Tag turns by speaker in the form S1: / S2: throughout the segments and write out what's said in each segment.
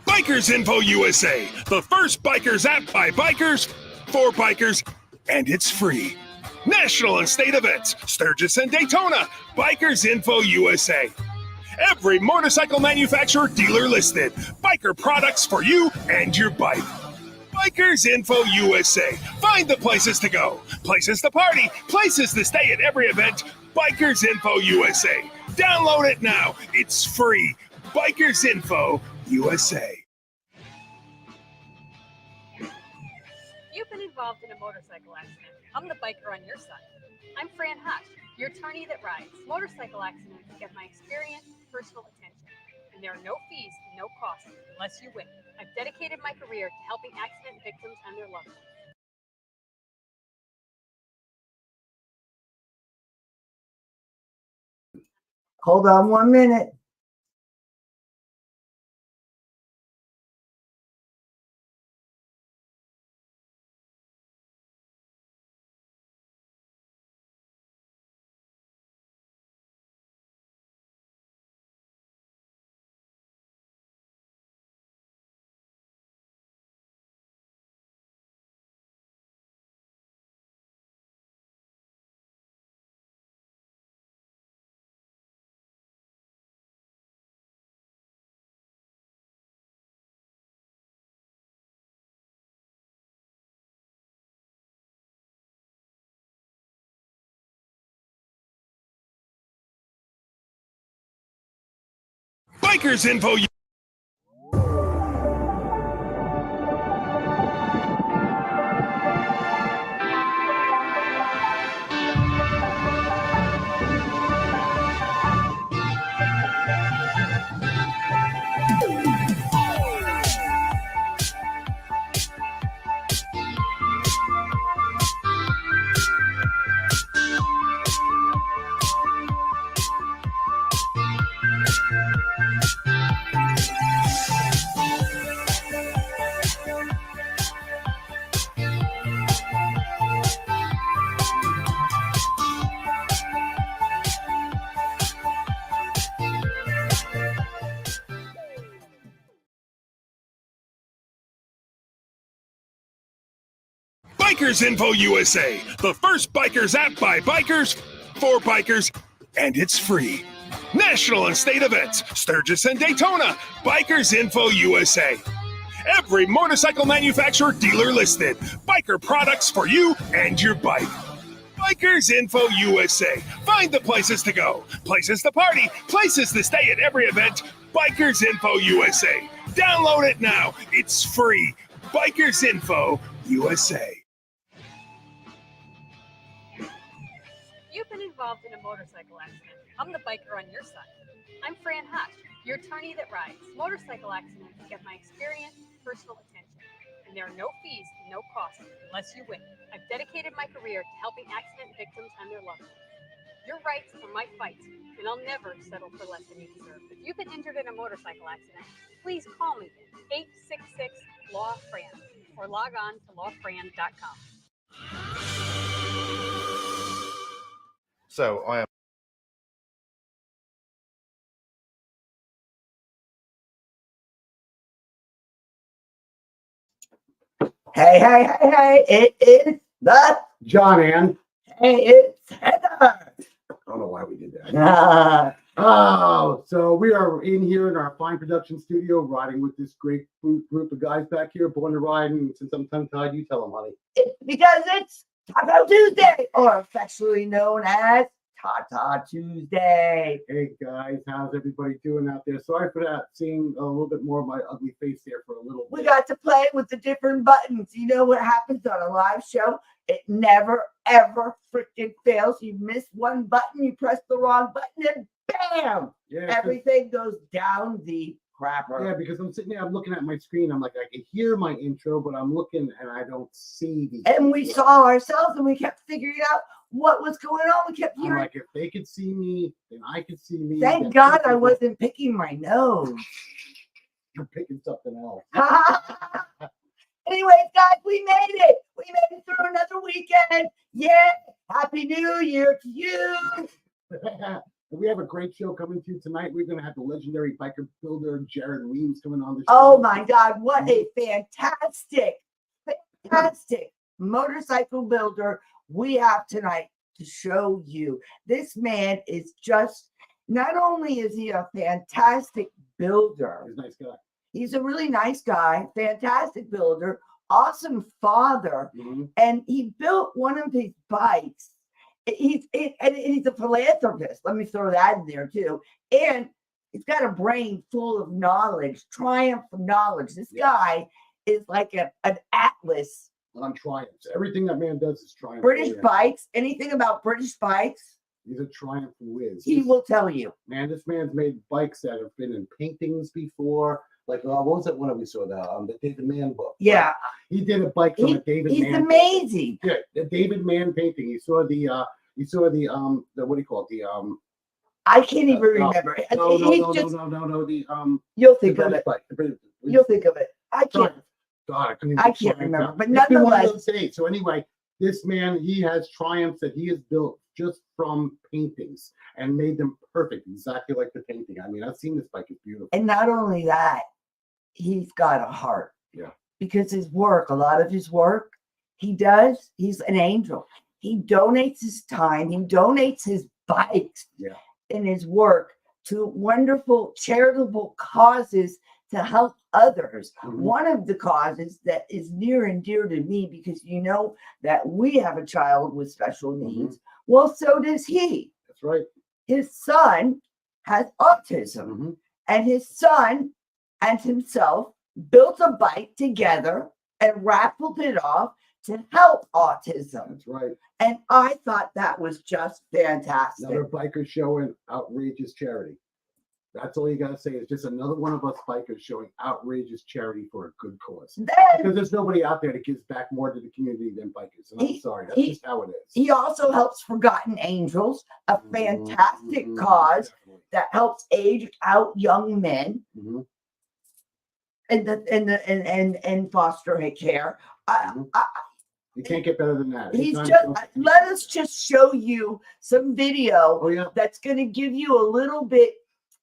S1: Bikers Info USA, the first bikers app by bikers, for bikers, and it's free. National and state events, Sturgis and Daytona, Bikers Info USA. Every motorcycle manufacturer dealer listed. Biker products for you and your bike. Bikers Info USA. Find the places to go, places to party, places to stay at every event. Bikers Info USA. Download it now. It's free. Bikers Info USA.
S2: You've been involved in a motorcycle accident. I'm the biker on your side. I'm Fran Hush, your attorney that rides. Motorcycle accidents get my experience, personal attention, and there are no fees and no costs unless you win. I've dedicated my career to helping accident victims and their loved ones.
S3: Hold on 1 minute.
S1: Bikers Info. Bikers Info USA, the first bikers app by bikers, for bikers, and it's free. National and state events, Sturgis and Daytona, Bikers Info USA. Every motorcycle manufacturer dealer listed. Biker products for you and your bike. Bikers Info USA. Find the places to go, places to party, places to stay at every event. Bikers Info USA. Download it now. It's free. Bikers Info USA.
S2: You've been involved in a motorcycle accident. I'm the biker on your side. I'm Fran Hush, your attorney that rides. Motorcycle accidents get my experience, personal attention, and there are no fees and no costs unless you win. I've dedicated my career to helping accident victims and their loved ones. Your rights are my fight, and I'll never settle for less than you deserve. If you've been injured in a motorcycle accident, please call me at 866-LAW-FRAN or log on to lawfran.com.
S4: So I am.
S3: Hey, it is the
S5: John Ann.
S3: Hey, it's Heather.
S5: I don't know why we did that. Oh, so we are in here in our fine production studio riding with this great group of guys back here, born to ride. And since I'm tongue-tied, you tell them, honey.
S3: It's because it's Taco Tuesday, or affectionately known as Tata Tuesday.
S5: Hey guys, how's everybody doing out there? Sorry for that, seeing a little bit more of my ugly face there for a little bit.
S3: We got to play with the different buttons. You know what happens on a live show? It never, ever freaking fails. You miss one button, you press the wrong button, and bam!
S5: Yeah,
S3: Everything goes down the crapper.
S5: Yeah, because I'm sitting there, I'm looking at my screen. I'm like, I can hear my intro, but I'm looking and I don't see the.
S3: And we saw ourselves and we kept figuring out what was going on. We kept
S5: I'm
S3: hearing.
S5: like, if they could see me, then I could see me.
S3: Thank
S5: then
S3: God I
S5: people-
S3: wasn't picking my nose.
S5: You're picking something else.
S3: Anyways, guys, we made it. We made it through another weekend. Yeah. Happy New Year to you.
S5: We have a great show coming to you tonight. We're going to have the legendary biker builder Jared Weems coming on the show.
S3: Oh my God, what a fantastic motorcycle builder we have tonight to show you. This man is just, not only is he a fantastic builder,
S5: He's a nice guy.
S3: he's a really nice guy, fantastic builder, awesome father,
S5: Mhm.
S3: and he built one of his bikes. He's a philanthropist. Let me throw that in there too. And he's got a brain full of knowledge, triumph of knowledge. This
S5: Yeah.
S3: guy is like an atlas.
S5: On Triumph. Everything that man does is Triumph.
S3: British
S5: oriented.
S3: bikes, anything about British bikes,
S5: He's a Triumph whiz.
S3: he will tell you.
S5: Man, this man's made bikes that have been in paintings before. Like, what was that one that we saw? The David Mann book.
S3: Yeah,
S5: He did a bike from a David
S3: he's
S5: Mann.
S3: amazing.
S5: Yeah, the David Mann painting. You saw the what do you call it?
S3: I can't even
S5: no,
S3: remember.
S5: No,
S3: You'll
S5: the
S3: think of
S5: British
S3: it.
S5: bike.
S3: You'll think of it. I can't.
S5: God, I couldn't even
S3: I
S5: think
S3: can't
S5: of it
S3: remember,
S5: now.
S3: but
S5: It's been one of
S3: nonetheless-
S5: those days. So anyway, this man, he has triumphs that he has built just from paintings and made them perfect, exactly like the painting. I mean, I've seen this bike; it's beautiful.
S3: And not only that, he's got a heart.
S5: Yeah.
S3: Because his work, a lot of his work, he's an angel. He donates his time, he donates his bikes
S5: Yeah.
S3: and his work to wonderful charitable causes to help others.
S5: Mhm.
S3: One of the causes that is near and dear to me, because you know that we have a child with special
S5: Mm-hmm.
S3: needs. Well, so does he.
S5: That's right.
S3: His son has autism,
S5: Mhm.
S3: and his son and himself built a bike together and raffled it off to help autism.
S5: That's right.
S3: And I thought that was just fantastic.
S5: Another biker showing outrageous charity. That's all you gotta say. It's just another one of us bikers showing outrageous charity for a good cause.
S3: Then
S5: Because there's nobody out there that gives back more to the community than bikers. And I'm sorry, that's just how it is.
S3: he also helps Forgotten Angels, a
S5: Mhm,
S3: fantastic
S5: mhm,
S3: cause
S5: definitely.
S3: that helps age out young men
S5: Mhm.
S3: and foster care.
S5: Mhm. You can't get better than that.
S3: He's
S5: Anytime
S3: just
S5: something-
S3: let us just show you some video
S5: Oh yeah.
S3: that's going to give you a little bit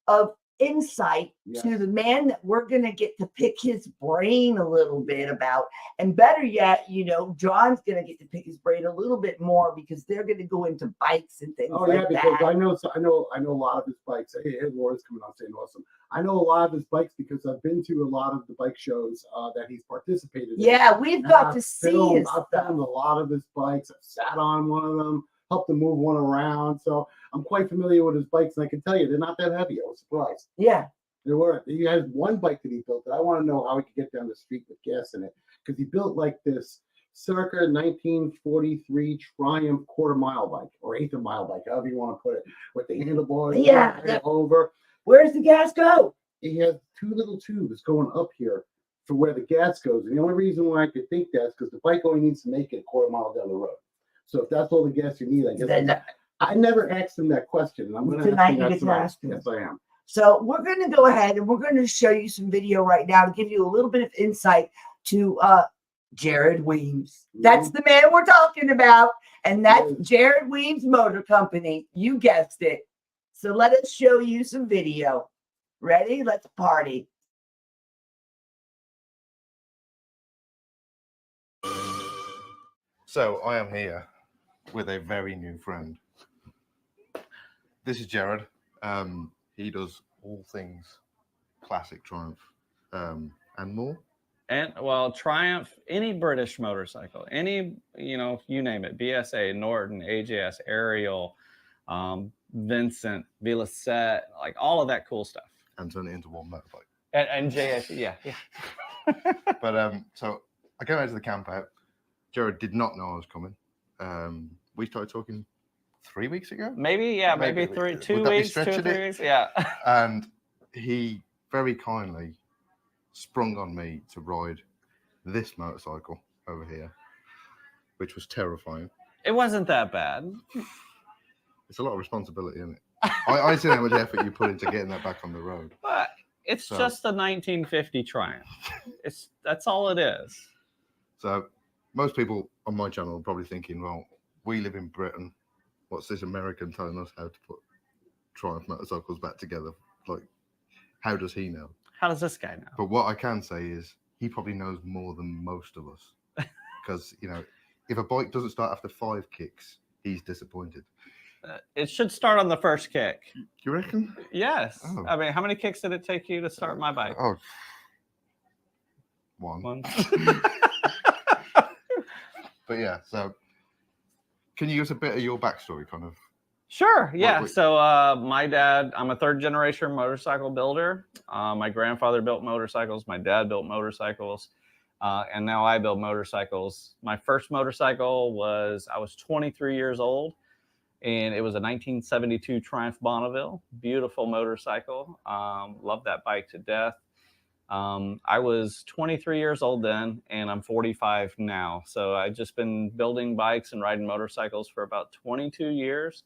S3: of insight
S5: Yeah.
S3: to the man that we're going to get to pick his brain a little bit about. And better yet, you know, John's going to get to pick his brain a little bit more because they're going to go into bikes and things
S5: Oh
S3: like
S5: yeah, because
S3: that.
S5: I know a lot of his bikes. Hey, Laura's coming on saying awesome. I know a lot of his bikes because I've been to a lot of the bike shows that he's participated in.
S3: Yeah, we've
S5: And
S3: got
S5: I've
S3: to see his
S5: I've
S3: stuff.
S5: filmed a lot of his bikes. I've sat on one of them, helped him move one around. So I'm quite familiar with his bikes, and I can tell you they're not that heavy. I was surprised.
S3: Yeah.
S5: They weren't. He has one bike that he built that I want to know how he could get down the street with gas in it, because he built like this circa 1943 Triumph quarter-mile bike or eighth-of-mile bike, however you want to put it, with the handlebars
S3: Yeah,
S5: head over.
S3: Where's the gas go?
S5: He has two little tubes going up here for where the gas goes. And the only reason why I could think that is because the bike only needs to make it a quarter mile down the road. So if that's all the gas you need, I guess.
S3: Then-
S5: I never asked him that question, and I'm going to
S3: Tonight
S5: ask him
S3: you
S5: that
S3: get to
S5: tonight.
S3: ask him.
S5: Yes, I am.
S3: So we're going to go ahead and we're going to show you some video right now to give you a little bit of insight to Jared Weems. That's the man we're talking about. And that's
S5: Yes.
S3: Jared Weems Motor Company. You guessed it. So let us show you some video. Ready? Let's party.
S4: So I am here with a very new friend. This is Jared. He does all things classic Triumph and more.
S6: And well, Triumph, any British motorcycle, any, you know, you name it, BSA, Norton, AJS, Ariel, Vincent, Velocette, like all of that cool stuff.
S4: And turn it into one motorbike.
S6: And JS, yeah.
S4: But so I came out to the camp out. Jared did not know I was coming. We started talking 3 weeks ago,
S6: Maybe
S4: Maybe
S6: three,
S4: would
S6: 2
S4: that be
S6: weeks, 2 or
S4: stretching
S6: 3
S4: it?
S6: weeks. Yeah.
S4: and he very kindly sprung on me to ride this motorcycle over here, which was terrifying.
S6: It wasn't that bad.
S4: It's a lot of responsibility, isn't it? I see how much effort you put into getting that back on the road.
S6: But it's
S4: So-
S6: just a 1950 Triumph. That's all it is.
S4: So most people on my channel are probably thinking, well, we live in Britain. What's this American telling us how to put Triumph motorcycles back together? Like, how does he know?
S6: How does this guy know?
S4: But what I can say is he probably knows more than most of us. Because, you know, if a bike doesn't start after 5 kicks, he's disappointed.
S6: It should start on the first kick.
S4: You reckon?
S6: Yes.
S4: Oh.
S6: I mean, how many kicks did it take you to start my bike?
S4: Oh, one.
S6: One.
S4: But yeah, so can you give us a bit of your backstory, kind of?
S6: Sure. Yeah.
S4: What-
S6: So my dad, I'm a 3rd generation motorcycle builder. My grandfather built motorcycles. My dad built motorcycles. And now I build motorcycles. My first motorcycle was, I was 23 years old. And it was a 1972 Triumph Bonneville. Beautiful motorcycle. Loved that bike to death. I was 23 years old then, and I'm 45 now. So I've just been building bikes and riding motorcycles for about 22 years.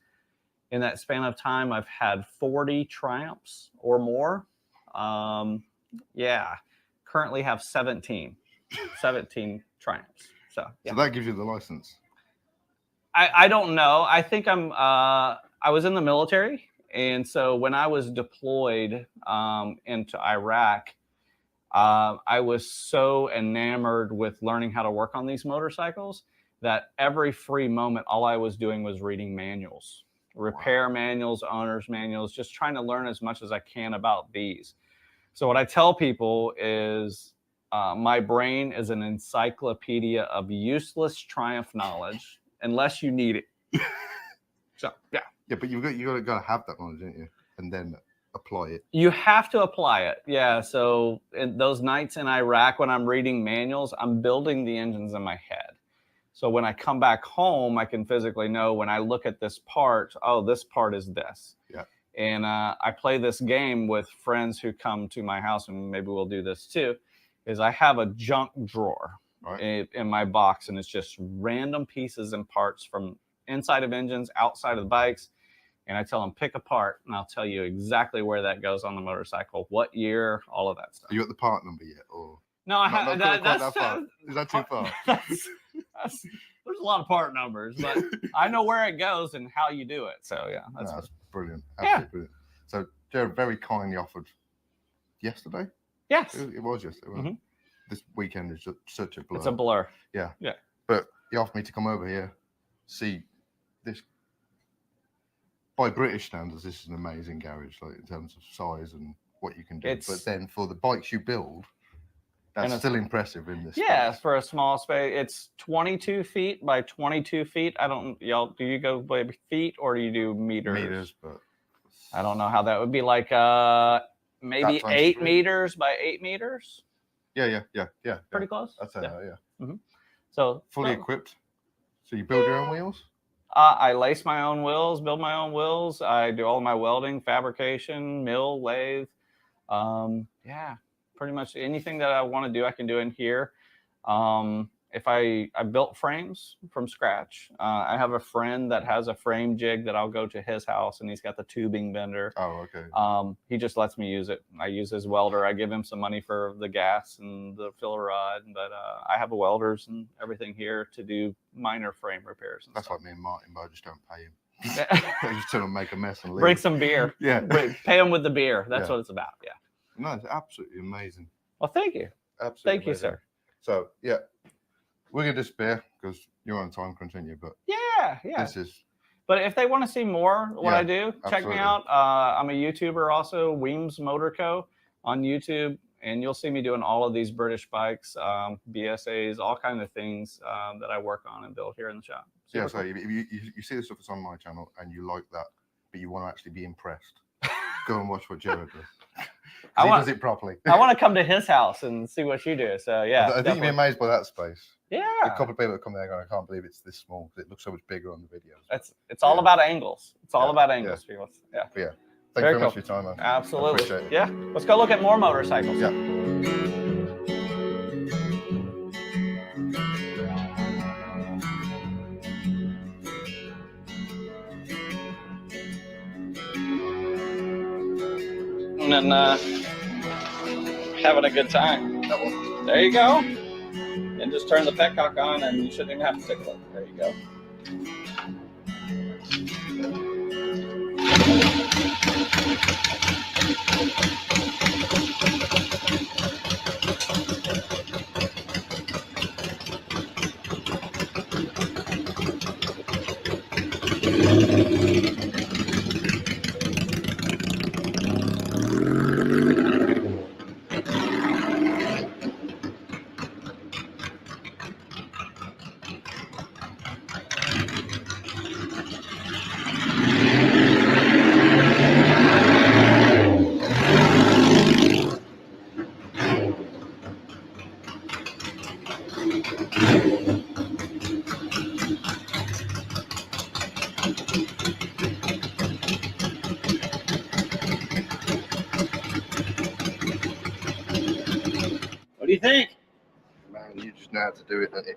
S6: In that span of time, I've had 40 Triumphs or more. Yeah, currently have 17 Triumphs. So yeah.
S4: So that gives you the license.
S6: I don't know. I think I was in the military. And so when I was deployed into Iraq, I was so enamored with learning how to work on these motorcycles that every free moment, all I was doing was reading manuals, repair manuals, owner's manuals, just trying to learn as much as I can about these. So what I tell people is my brain is an encyclopedia of useless Triumph knowledge unless you need it. So, yeah.
S4: Yeah, but you got to have that knowledge, don't you? And then apply it.
S6: You have to apply it. Yeah. So in those nights in Iraq, when I'm reading manuals, I'm building the engines in my head. So when I come back home, I can physically know when I look at this part, oh, this part is this.
S4: Yeah.
S6: And I play this game with friends who come to my house, and maybe we'll do this too, is I have a junk drawer in my box, and it's just random pieces and parts from inside of engines, outside of the bikes. And I tell them, pick a part, and I'll tell you exactly where that goes on the motorcycle, what year, all of that stuff.
S4: Are you at the part number yet? Or
S6: No, I
S4: not
S6: have
S4: quite that far? Is that too far?
S6: There's a lot of part numbers, but I know where it goes and how you do it. So yeah,
S4: No, that's brilliant.
S6: Yeah.
S4: Absolutely brilliant. So Jared very kindly offered yesterday.
S6: yes,
S4: It was yesterday. Wasn't it? This weekend is just such a blur.
S6: it's a blur.
S4: But he offered me to come over here, see this. By British standards, this is an amazing garage, like in terms of size and what you can do. But then for the bikes you build, that's still impressive in this.
S6: Yeah,
S4: space.
S6: for a small space, it's 22 feet by 22 feet. I don't, y'all, do you go by feet or do you do meters?
S4: Meters, but
S6: I don't know how that would be, like maybe
S4: That times
S6: 8
S4: 3.
S6: meters by 8 meters.
S4: yeah.
S6: Pretty close.
S4: I'd say that, yeah.
S6: So
S4: Fully
S6: no.
S4: equipped. So you build your own wheels?
S6: I lace my own wheels, build my own wheels. I do all my welding, fabrication, mill, lathe. Yeah, pretty much anything that I want to do, I can do in here. If I built frames from scratch. I have a friend that has a frame jig that I'll go to his house, and he's got the tubing bender.
S4: Oh, okay.
S6: He just lets me use it. I use his welder. I give him some money for the gas and the filler rod, but I have welders and everything here to do minor frame repairs. And
S4: That's
S6: stuff.
S4: like me and Martin, but I just don't pay him. I just tell him to make a mess and leave.
S6: Bring some beer.
S4: Yeah.
S6: Pay him with the beer. That's
S4: Yeah.
S6: what it's about. Yeah.
S4: No, it's absolutely amazing.
S6: Well, thank you.
S4: Absolutely.
S6: Thank you,
S4: amazing.
S6: sir.
S4: So, yeah, we're going to disappear because you're on time crunch, aren't you? But
S6: Yeah. Yeah.
S4: this is,
S6: But if they want to see more what I
S4: Yeah,
S6: do, check
S4: absolutely.
S6: me out. I'm a YouTuber also, Weems Motor Co. on YouTube. And you'll see me doing all of these British bikes, BSAs, all kinds of things that I work on and build here in the shop.
S4: yeah,
S6: Super
S4: so if you see the stuff that's on my channel and you like that, but you want to actually be impressed, go and watch what Jared does. 'Cause he does it properly.
S6: I want to come to his house and see what you do. So yeah,
S4: I think you'd be
S6: definitely.
S4: amazed by that space. A
S6: Yeah,
S4: couple of people that come there going, I can't believe it's this small because it looks so much bigger on the videos.
S6: it's all
S4: Yeah.
S6: about angles. It's all
S4: Yeah,
S6: about
S4: yeah.
S6: angles, people. Yeah,
S4: Thank you
S6: Very
S4: very much
S6: cool.
S4: for your time, man.
S6: absolutely.
S4: appreciate it.
S6: Yeah, let's go look at more motorcycles.
S4: Yeah.
S6: shooting and having a good time. There you go. And just turn the petcock on and you shouldn't even have to tickle it. There you go. What do you think?
S4: Man, you just know how to do it, don't you?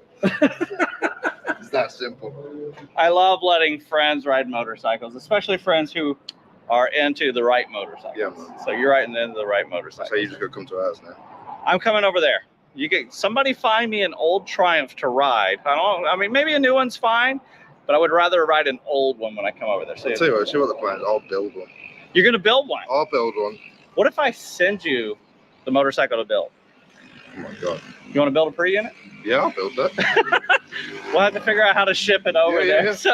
S4: It's that simple.
S6: I love letting friends ride motorcycles, especially friends who are into the right motorcycles.
S4: Yeah, man.
S6: So you're right into the right motorcycle.
S4: So you just gotta come to ours now.
S6: I'm coming over there. You get somebody find me an old Triumph to ride. I mean, maybe a new one's fine, but I would rather ride an old one when I come over there. So
S4: I'll tell you what, see what the plan is. I'll build one.
S6: you're gonna build one.
S4: I'll build one.
S6: What if I send you the motorcycle to build?
S4: Oh my god.
S6: You want to build a pre-unit?
S4: Yeah, I'll build that.
S6: We'll have to figure out how to ship it over
S4: Yeah,
S6: there.
S4: yeah.
S6: So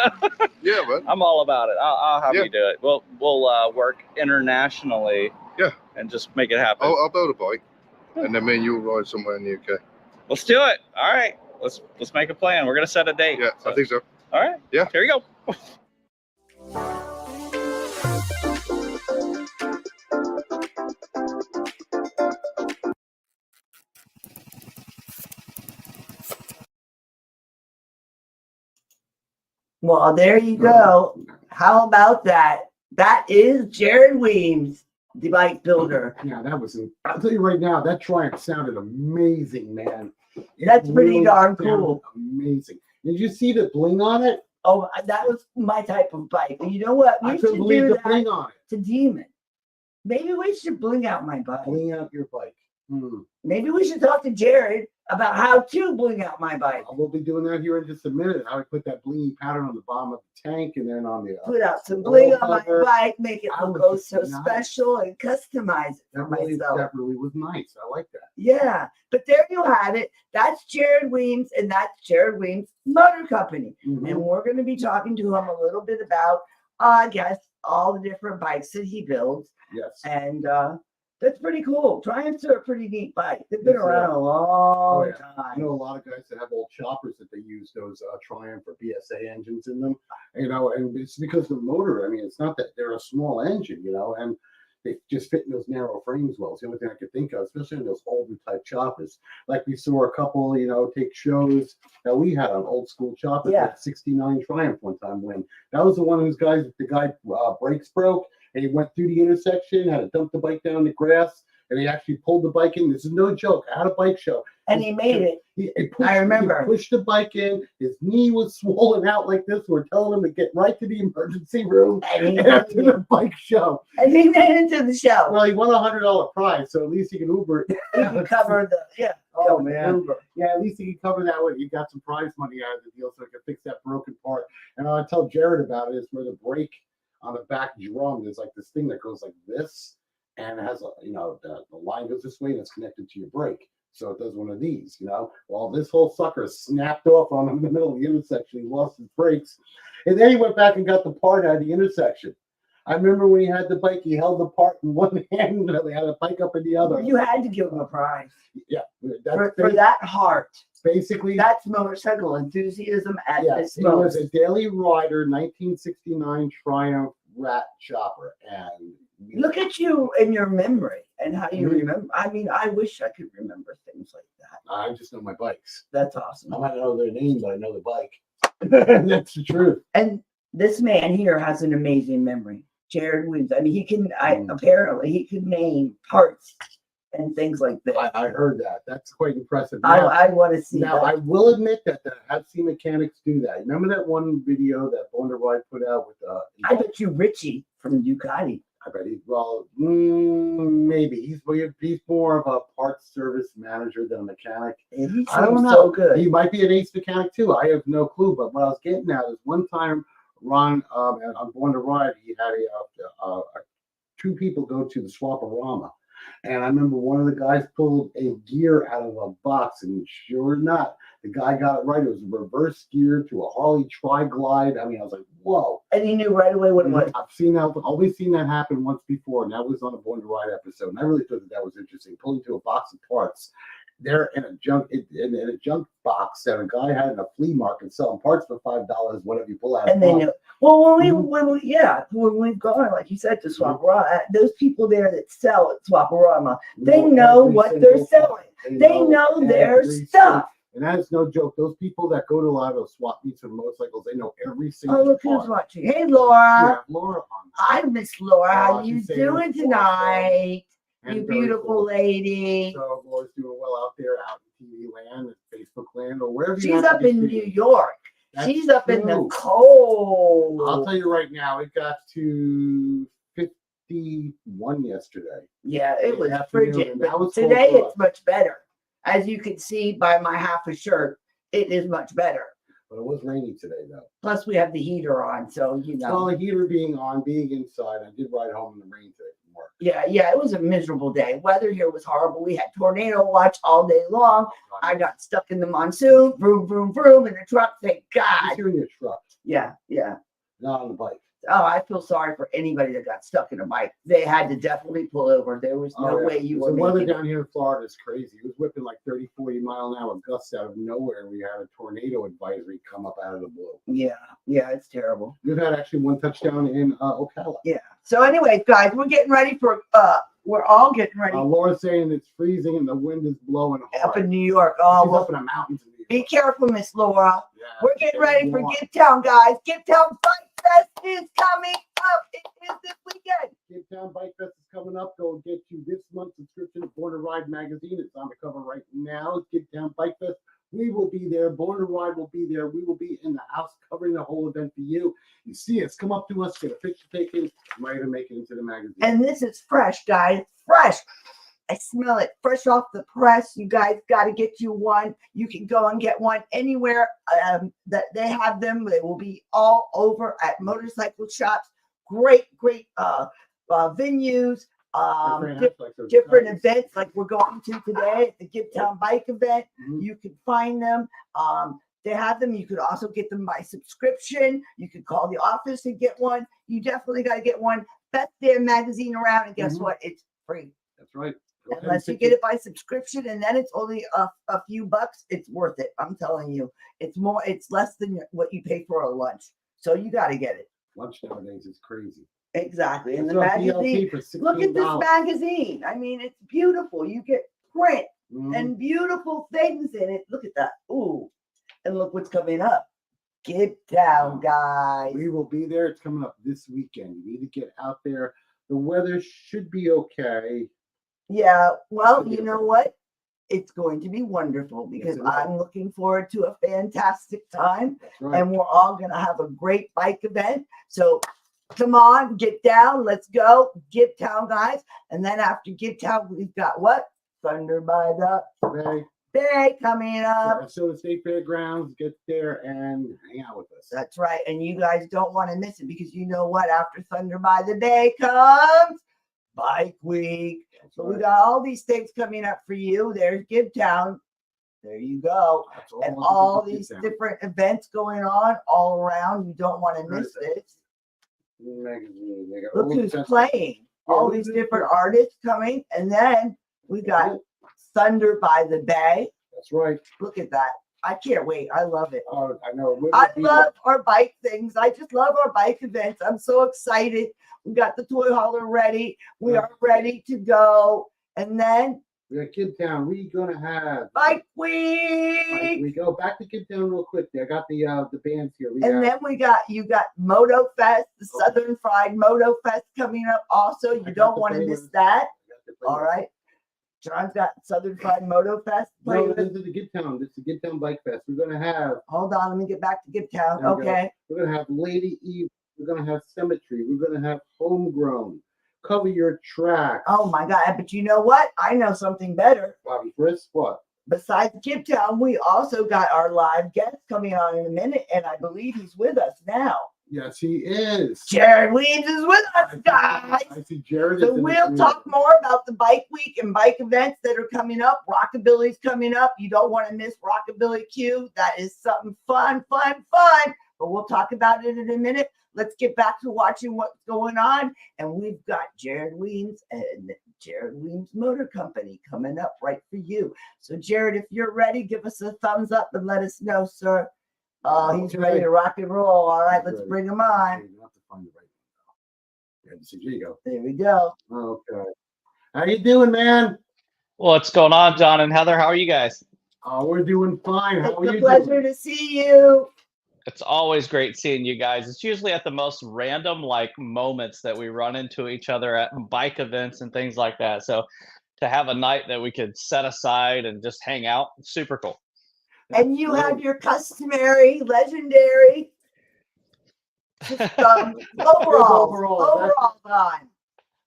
S4: Yeah, man.
S6: I'm all about it. I'll have
S4: Yeah.
S6: you do it. We'll work internationally.
S4: Yeah.
S6: And just make it happen.
S4: I'll build a bike, and then me and you'll ride somewhere in the UK.
S6: Let's do it. All right. Let's make a plan. We're gonna set a date.
S4: Yeah,
S6: So-
S4: I think so.
S6: All right.
S4: Yeah.
S6: Here we go.
S3: Well, there you go. How about that? That is Jared Weems, the bike builder.
S5: Yeah, that was. I'll tell you right now, that Triumph sounded amazing, man. It
S3: That's pretty darn
S5: sounded
S3: cool.
S5: Amazing. Did you see the bling on it?
S3: Oh, that was my type of bike. And you know what?
S5: I
S3: We
S5: couldn't
S3: should
S5: believe
S3: do
S5: the
S3: that
S5: bling on it.
S3: to Demon. Maybe we should bling out my bike.
S5: Bling out your bike.
S3: Maybe we should talk to Jared about how to bling out my bike.
S5: We'll be doing that here in just a minute. How we put that blingy pattern on the bottom of the tank and then on the.
S3: Put out some bling on my
S5: cover.
S3: bike, make it
S5: I
S3: look
S5: was
S3: so
S5: nice.
S3: special, and customize it for myself.
S5: That really was nice. I like that.
S3: Yeah, but there you have it. That's Jared Weems, and that's Jared Weems Motor Company.
S5: Mhm.
S3: And we're going to be talking to him a little bit about, I guess, all the different bikes that he builds.
S5: Yes.
S3: And that's pretty cool. Triumphs are a pretty neat bike. They've been
S5: Yes, they
S3: around
S5: are.
S3: a long
S5: I
S3: time.
S5: know a lot of guys that have old choppers that they use those Triumph or BSA engines in them, you know, and it's because the motor. I mean, it's not that they're a small engine, you know, and they just fit in those narrow frames well. It's the only thing I could think of, especially in those older type choppers. Like we saw a couple, you know, take shows that we had on old school choppers.
S3: Yeah.
S5: Like '69 Triumph one time when that was the one whose the guy brakes broke and he went through the intersection, had to dump the bike down the grass. And he actually pulled the bike in. This is no joke. I had a bike show.
S3: And he made it.
S5: He
S3: remember.
S5: He pushed the bike in. His knee was swollen out like this. We're telling him to get right to the emergency room
S3: And he,
S5: after the bike show.
S3: and he made it to the show.
S5: Well, he won $100 prize, so at least he can Uber it.
S3: He can cover the, yeah.
S5: Oh,
S3: cover the
S5: man.
S3: Uber.
S5: Yeah, at least he can cover that way. You got some prize money out of the deal, so he can fix that broken part. And I'll tell Jared about it. Is where the brake on the back drum is like this thing that goes like this. And it has a, you know, the line goes this way and it's connected to your brake. So it does one of these, you know. Well, this whole sucker snapped off on him in the middle of the intersection. He lost his brakes. And then he went back and got the part out of the intersection. I remember when he had the bike, he held the part in one hand and he had the bike up in the other.
S3: You had to give him a prize
S5: Yeah.
S3: for that heart.
S5: basically.
S3: That's motorcycle enthusiasm at
S5: Yes,
S3: its
S5: it was
S3: most.
S5: a Daily Rider 1969 Triumph Rat Chopper. And
S3: Look at you in your memory and how you
S5: Mhm.
S3: remember. I mean, I wish I could remember things like that.
S5: I just know my bikes.
S3: That's awesome.
S5: I might not know their name, but I know the bike. That's the truth.
S3: And this man here has an amazing memory. Jared Williams. I mean, he can.
S5: Mm.
S3: Apparently he could name parts and things like that.
S5: I heard that. That's quite impressive. Now,
S3: I want to see
S5: now
S3: that.
S5: I will admit that I've seen mechanics do that. Remember that one video that Wonder Ride put out with
S3: I bet you Richie from Ducati.
S5: I bet maybe he's more of a parts service manager than a mechanic.
S3: And he
S5: I don't
S3: seems
S5: know.
S3: so good.
S5: He might be an ace mechanic too. I have no clue. But what I was getting at is one time, Ron, on Born to Ride, he had two people go to the Swaparama. And I remember one of the guys pulled a gear out of a box, and sure enough, the guy got it right. It was a reverse gear to a Harley Tri-Glide. I mean, I was like, whoa.
S3: And he knew right away what it was.
S5: Always seen that happen once before, and that was on a Born to Ride episode. And I really thought that was interesting. Pulling to a box of parts. They're in a junk box that a guy had in a flea market selling parts for $5, whatever you pull out.
S3: And they knew. Well, when we've gone, like you said, to Swaparama, those people there that sell at Swaparama, they know what they're selling. They know their stuff.
S5: And that's no joke. Those people that go to a lot of those swap meets for motorcycles, they know every single
S3: Oh, look
S5: part.
S3: who's watching. Hey, Laura.
S5: Laura on.
S3: Hi, Miss Laura. How you
S5: she's saying
S3: doing
S5: it's
S3: tonight?
S5: and
S3: You
S5: very
S3: beautiful
S5: cool.
S3: lady.
S5: So Laura's doing well out there, out in TV land, and Facebook land, or wherever.
S3: She's up in New York.
S5: That's
S3: She's up in the
S5: true.
S3: cold.
S5: I'll tell you right now, it got to 51 yesterday.
S3: Yeah, it was
S5: Afternoon,
S3: frigid.
S5: and
S3: But
S5: that was cold
S3: today
S5: for
S3: it's
S5: us.
S3: much better. As you can see by my half a shirt, it is much better.
S5: But it was rainy today, though.
S3: Plus, we have the heater on, so you know.
S5: Well, the heater being on, being inside, I did ride home in the rain today from work.
S3: Yeah, it was a miserable day. Weather here was horrible. We had tornado watch all day long. I got stuck in the monsoon, vroom, vroom, vroom, in the truck. Thank
S5: Just
S3: God.
S5: here in your truck,
S3: Yeah.
S5: not on the bike.
S3: Oh, I feel sorry for anybody that got stuck in a bike. They had to definitely pull over. There was no way you were
S5: The weather
S3: making it.
S5: down here in Florida is crazy. It was whipping like 30, 40 mile an hour gusts out of nowhere. We had a tornado advisory come up out of the blue.
S3: Yeah, it's terrible.
S5: We've had actually one touchdown in Ocala.
S3: Yeah. So anyway, guys, we're getting ready for we're all getting ready
S5: Laura's saying it's freezing and the wind is blowing hard.
S3: up in New York.
S5: She's
S3: Oh, well,
S5: up in the mountains in New York.
S3: be careful, Miss Laura.
S5: Yeah,
S3: We're getting ready for
S5: warm.
S3: Give Town, guys. Give Town Bike Fest is coming up. It is this weekend.
S5: Cape Town Bike Fest is coming up. Go and get you this month's subscription to Born to Ride magazine. It's on the cover right now. It's Cape Town Bike Fest. We will be there. Born to Ride will be there. We will be in the house covering the whole event for you. You see us, come up to us, get a picture taken, ready to make it into the magazine.
S3: And this is fresh, guys. Fresh. I smell it fresh off the press. You guys got to get you one. You can go and get one anywhere that they have them. They will be all over at motorcycle shops. Great venues. Different events like we're going to today at the Give Town Bike event.
S5: Mhm.
S3: You can find them. They have them. You could also get them by subscription. You could call the office and get one. You definitely got to get one. Best damn magazine around. And guess
S5: Mhm.
S3: what? It's free.
S5: That's right. Go ahead and
S3: Unless you
S5: pick
S3: get it by subscription, and then it's only a few bucks. It's worth it. I'm telling you. It's less than what you pay for a lunch. So you got to get it.
S5: Lunch nowadays is crazy.
S3: Exactly. And
S5: It's
S3: the
S5: on BLT
S3: magazine.
S5: for $16.
S3: Look at this magazine. I mean, it's beautiful. You get print
S5: Mhm.
S3: and beautiful things in it. Look at that. Ooh. And look what's coming up. Give Town, guys.
S5: We will be there. It's coming up this weekend. You need to get out there. The weather should be okay.
S3: Yeah. Well,
S5: Should be
S3: you know
S5: okay.
S3: what? It's going to be wonderful because
S5: it will.
S3: I'm looking forward to a fantastic time.
S5: That's right.
S3: And we're all going to have a great bike event. So come on, get down. Let's go. Give Town, guys. And then after Give Town, we've got what? Thunder by the
S5: Okay.
S3: Bay coming up.
S5: Sarasota State Fairgrounds, get there and hang out with us.
S3: That's right. And you guys don't want to miss it because you know what? After Thunder by the Bay comes Bike Week.
S5: That's
S3: So we
S5: right.
S3: got all these things coming up for you. There's Give Town. There you go.
S5: That's
S3: And
S5: I
S3: all
S5: think we
S3: these
S5: can
S3: different events going on all around. You don't want to
S5: Where
S3: miss
S5: is it?
S3: this.
S5: do. Magazine. They got
S3: Look
S5: all
S3: who's
S5: kinds of-
S3: playing.
S5: Yeah,
S3: All
S5: look
S3: these
S5: who's
S3: different
S5: playing.
S3: artists coming. And then we got Thunder by the Bay.
S5: That's right.
S3: Look at that. I can't wait. I love it.
S5: Oh, I know. We'll
S3: I
S5: be
S3: love our bike things. I just love our bike events. I'm so excited. We got the toy hauler ready. We
S5: Yeah.
S3: are ready to go. And then
S5: there. We got Kid Town. We gonna have
S3: Bike
S5: Like,
S3: Week.
S5: we go back to Kid Town real quick. I got the bands here. We
S3: And
S5: have,
S3: then you got Moto Fest, the Southern Fried Moto Fest coming up also. You
S5: got
S3: don't
S5: the
S3: want to miss
S5: playlist.
S3: that.
S5: I got the
S3: All
S5: playlist.
S3: right. John's got Southern Fried Moto Fest
S5: No,
S3: playlist.
S5: this is the Kid Town. This is the Kid Town Bike Fest. We're gonna have
S3: Hold on, let me get back to Give Town.
S5: There we go.
S3: Okay.
S5: Lady Eve. We're gonna have Cemetery. We're gonna have Homegrown, cover your tracks.
S3: Oh my God. But you know what? I know something better.
S5: Bobby Frisk, what?
S3: Besides Kip Town, we also got our live guest coming on in a minute, and I believe he's with us now.
S5: Yes, he is.
S3: Jared Weems is with us, guys.
S5: I see Jared.
S3: So we'll talk more about the bike week and bike events that are coming up. Rockabilly's coming up. You don't want to miss Rockabilly Q. That is something fun. But we'll talk about it in a minute. Let's get back to watching what's going on. And we've got Jared Weems and Jared Weems Motor Company coming up right for you. So Jared, if you're ready, give us a thumbs up and let us know, sir. He's ready to rock and roll. All right, let's bring him on.
S5: You have to find the right one. Here you go.
S3: There we go.
S5: Okay. How you doing, man?
S6: What's going on, John and Heather? How are you guys?
S5: We're doing fine. How are you
S3: It's a pleasure to see you.
S6: It's always great seeing you guys. It's usually at the most random moments that we run into each other at bike events and things like that. So to have a night that we could set aside and just hang out, super cool.
S3: And you have your customary, legendary overall on.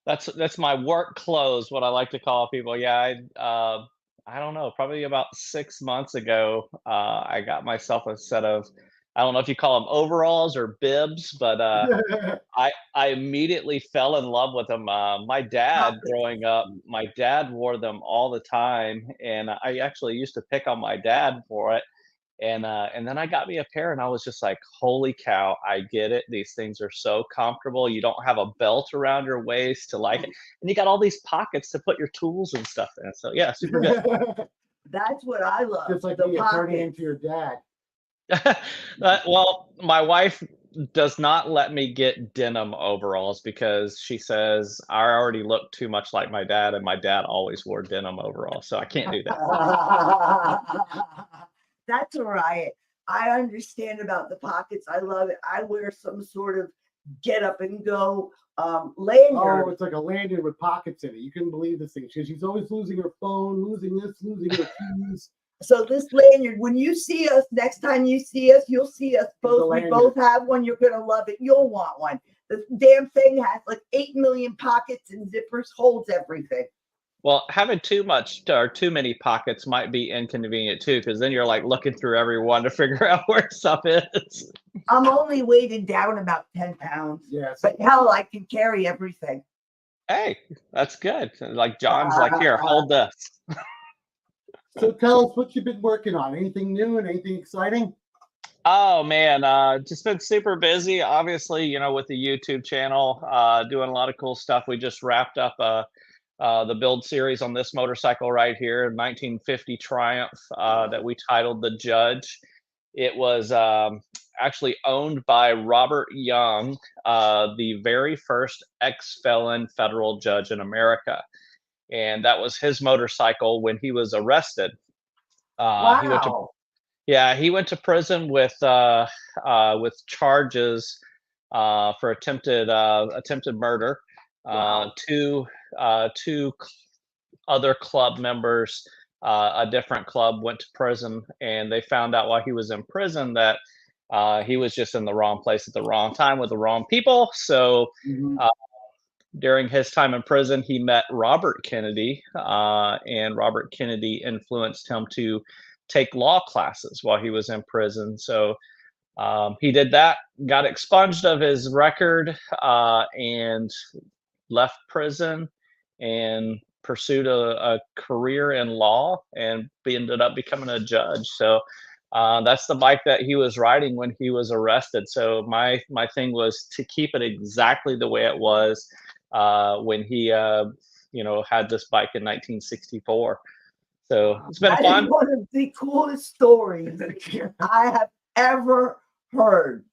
S6: That's my work clothes, what I like to call people. Yeah, I don't know, probably about 6 months ago, I got myself a set of, I don't know if you call them overalls or bibs, but I immediately fell in love with them. My dad, growing up, my dad wore them all the time, and I actually used to pick on my dad for it. And then I got me a pair, and I was just like, "Holy cow! I get it. These things are so comfortable. You don't have a belt around your waist to like it, and you got all these pockets to put your tools and stuff in." So yeah, super good.
S3: That's what I love.
S5: Just like
S3: the
S5: you turning into your dad.
S6: Well, my wife does not let me get denim overalls because she says I already look too much like my dad, and my dad always wore denim overalls, so I can't do that.
S3: That's all right. I understand about the pockets. I love it. I wear some sort of get up and go lanyard.
S5: Oh, it's like a lanyard with pockets in it. You couldn't believe this thing. She's always losing her phone, losing this, losing her keys.
S3: So this lanyard, when you see us, next time you see us, you'll see us both. We both have one. You're going to love it. You'll want one. The damn thing has like 8 million pockets and zippers, holds everything.
S6: Well, having too much or too many pockets might be inconvenient too, because then you're like looking through every one to figure out where stuff is.
S3: I'm only weighted down about 10 pounds.
S5: Yes.
S3: But hell, I can carry everything.
S6: Hey, that's good. Like John's like, here, hold this.
S5: So tell us what you've been working on. Anything new and anything exciting?
S6: Oh man, just been super busy. Obviously, with the YouTube channel, doing a lot of cool stuff. We just wrapped up the build series on this motorcycle right here, 1950 Triumph, that we titled The Judge. It was actually owned by Robert Young, the very first ex-felon federal judge in America. And that was his motorcycle when he was arrested.
S3: Wow.
S6: He went to prison with charges for attempted murder.
S3: Wow.
S6: Two other club members, a different club, went to prison, and they found out while he was in prison that he was just in the wrong place at the wrong time with the wrong people. So during his time in prison, he met Robert Kennedy, and Robert Kennedy influenced him to take law classes while he was in prison. So he did that, got expunged of his record, and left prison and pursued a career in law and ended up becoming a judge. So that's the bike that he was riding when he was arrested. So my thing was to keep it exactly the way it was when he had this bike in 1964. So it's been fun.
S3: One of the coolest stories I have ever heard.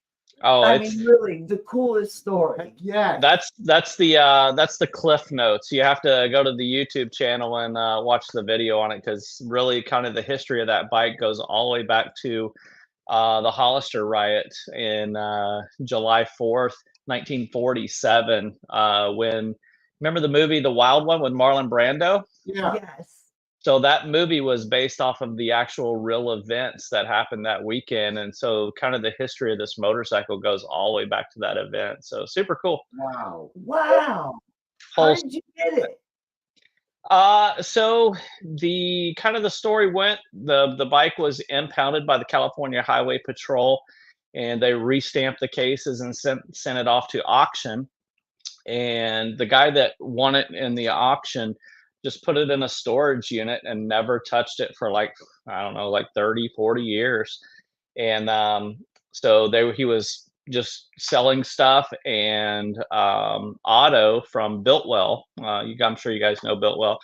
S6: Oh,
S3: I mean, really, the coolest story.
S5: Yeah.
S6: That's the cliff notes. You have to go to the YouTube channel and watch the video on it, because really kind of the history of that bike goes all the way back to the Hollister riot in July 4th, 1947. When, remember the movie The Wild One with Marlon Brando?
S5: Yeah.
S3: Yes.
S6: So that movie was based off of the actual real events that happened that weekend. And so kind of the history of this motorcycle goes all the way back to that event. So super cool.
S5: Wow.
S3: Wow. How did you get it?
S7: So the story went, the bike was impounded by the California Highway Patrol, and they restamped the cases and sent it off to auction. And the guy that won it in the auction just put it in a storage unit and never touched it for like, I don't know, like 30, 40 years. And so he was just selling stuff, and Otto from Biltwell, I'm sure you guys know Biltwell.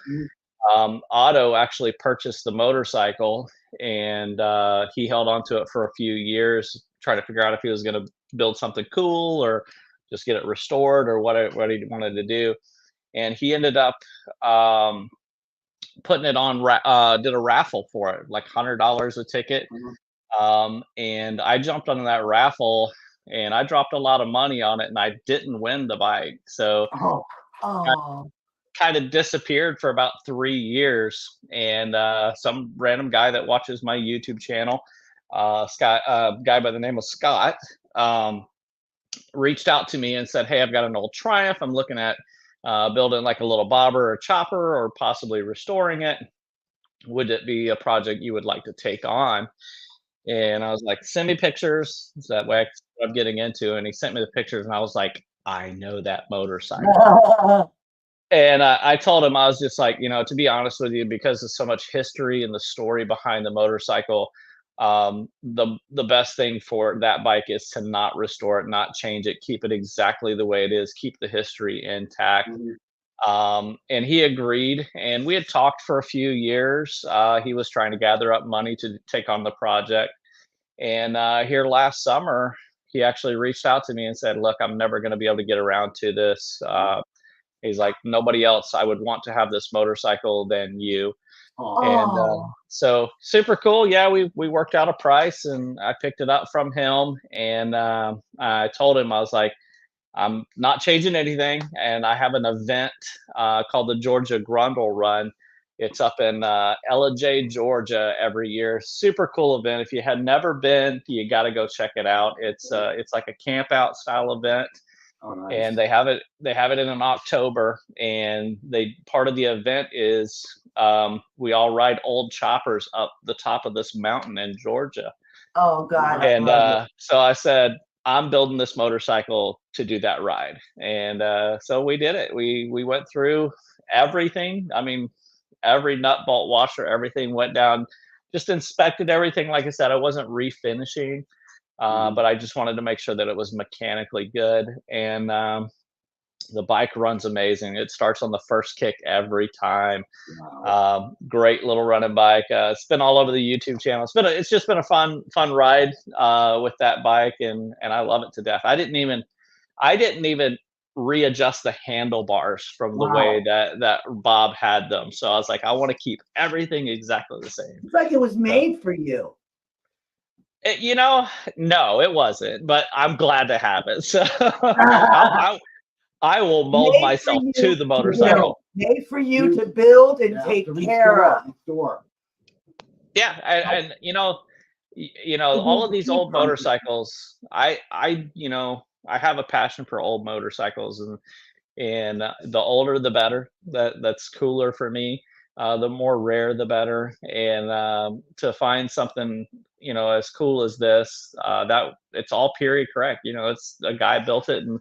S7: Otto actually purchased the motorcycle, and he held on to it for a few years, trying to figure out if he was going to build something cool or just get it restored or what he wanted to do. And he ended up putting it on, did a raffle for it, like $100 a ticket. And I jumped on that raffle, and I dropped a lot of money on it, and I didn't win the bike. So I kind of disappeared for about 3 years. And some random guy that watches my YouTube channel, a guy by the name of Scott, reached out to me and said, "Hey, I've got an old Triumph. I'm looking at building like a little bobber or chopper, or possibly restoring it. Would it be a project you would like to take on?" And I was like, "Send me pictures, so that way I can see what I'm getting into." And he sent me the pictures, and I was like, "I know that motorcycle." And I told him, I was just like, to be honest with you, because there's so much history and the story behind the motorcycle, the best thing for that bike is to not restore it, not change it, keep it exactly the way it is, keep the history intact. And he agreed, and we had talked for a few years. He was trying to gather up money to take on the project. And here last summer, he actually reached out to me and said, "Look, I'm never going to be able to get around to this." He's like, "Nobody else I would want to have this motorcycle than you." And so super cool. Yeah, we worked out a price, and I picked it up from him. And I told him, I was like, "I'm not changing anything." And I have an event called the Georgia Grundle Run. It's up in Ellijay, Georgia every year. Super cool event. If you had never been, you got to go check it out. It's like a camp out style event.
S5: Oh, nice.
S7: And they have it in October, and part of the event is we all ride old choppers up the top of this mountain in Georgia.
S3: Oh God.
S7: And so I said, I'm building this motorcycle to do that ride. And so we did it. We went through everything. I mean, every nut, bolt, washer, everything went down, just inspected everything. Like I said, I wasn't refinishing. But I just wanted to make sure that it was mechanically good. And the bike runs amazing. It starts on the first kick every time.
S5: Wow.
S7: Great little running bike. It's been all over the YouTube channel. It's just been a fun ride with that bike, and I love it to death. I didn't even readjust the handlebars from the way that Bob had them. So I was like, I want to keep everything exactly the same.
S3: It's like it was made for you.
S7: No, it wasn't, but I'm glad to have it. So I will mold myself to the motorcycle.
S3: Made for you to build and take care of.
S7: Yeah, and all of these old motorcycles, I have a passion for old motorcycles, and the older the better. That's cooler for me. The more rare, the better. And to find something, as cool as this, that it's all period correct. It's a guy built it, and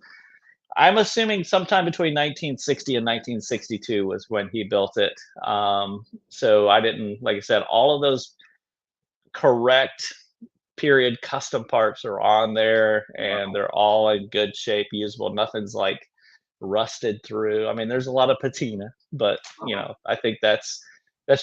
S7: I'm assuming sometime between 1960 and 1962 was when he built it. So I didn't, like I said, all of those correct period custom parts are on there, and they're all in good shape, usable. Nothing's like rusted through. I mean, there's a lot of patina, but I think that's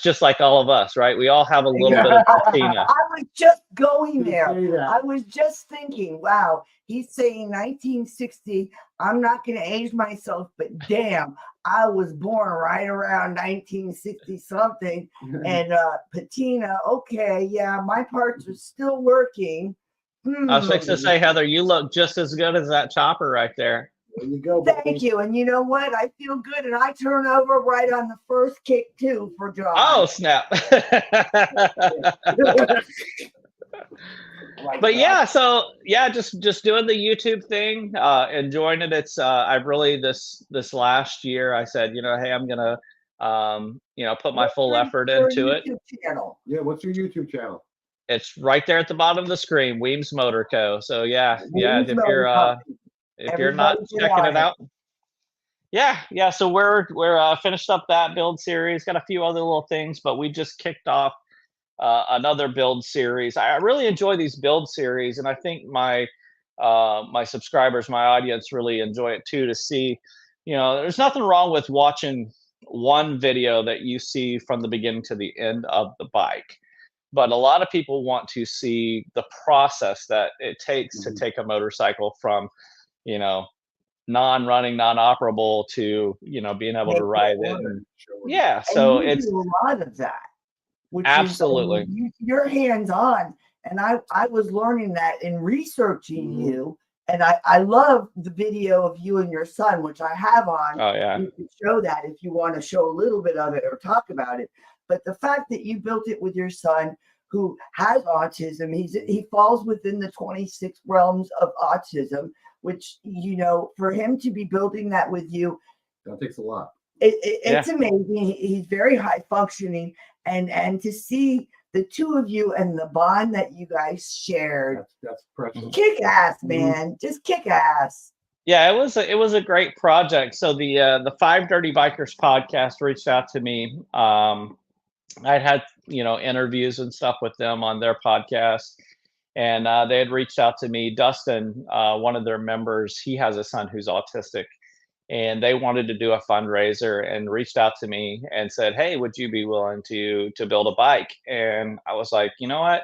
S7: just like all of us, right? We all have a little bit of patina.
S3: I was just going there. I was just thinking, wow, he's saying 1960. I'm not going to age myself, but damn, I was born right around 1960 something. And patina, okay, yeah, my parts are still working.
S7: I was fixing to say, Heather, you look just as good as that chopper right there.
S5: There you go.
S3: Thank you. And you know what? I feel good. And I turn over right on the first kick, too, for John.
S7: Oh, snap.
S3: Right,
S7: But
S3: Rob?
S7: yeah, so yeah, just doing the YouTube thing, enjoying it. It's I've really this last year I said, hey, I'm gonna put my
S3: What's
S7: full
S3: your,
S7: effort
S3: your
S7: into it.
S3: YouTube channel?
S5: Yeah, what's your YouTube channel?
S7: It's right there at the bottom of the screen, Weems Motor Co. So yeah,
S3: Weems Motor Company.
S7: if you're not
S3: Everybody get
S7: checking
S3: on
S7: it out, yeah. So we're finished up that build series, got a few other little things, but we just kicked off another build series. I really enjoy these build series, and I think my subscribers, my audience, really enjoy it too. To see, there's nothing wrong with watching one video that you see from the beginning to the end of the bike, but a lot of people want to see the process that it takes to take a motorcycle from, non-running, non-operable to being able to
S3: Make
S7: ride
S3: it
S7: it.
S3: work.
S7: And yeah,
S3: And
S7: so
S3: you
S7: it's
S3: do a lot of that, which
S7: absolutely.
S3: is you're hands-on. And I was learning that in researching you. And I love the video of you and your son, which I have on.
S7: Oh yeah.
S3: You can show that if you want to show a little bit of it or talk about it. But the fact that you built it with your son who has autism, he falls within the 26 realms of autism, which, for him to be building that with you,
S5: That takes a lot.
S3: it's amazing. He's very high functioning, and to see the two of you and the bond that you guys shared,
S5: That's precious.
S3: kick ass, man. Just kick ass.
S7: Yeah, it was a great project. So the Five Dirty Bikers podcast reached out to me. I'd had interviews and stuff with them on their podcast, and they had reached out to me. Dustin, one of their members, he has a son who's autistic, and they wanted to do a fundraiser and reached out to me and said, hey, would you be willing to build a bike? And I was like, you know what?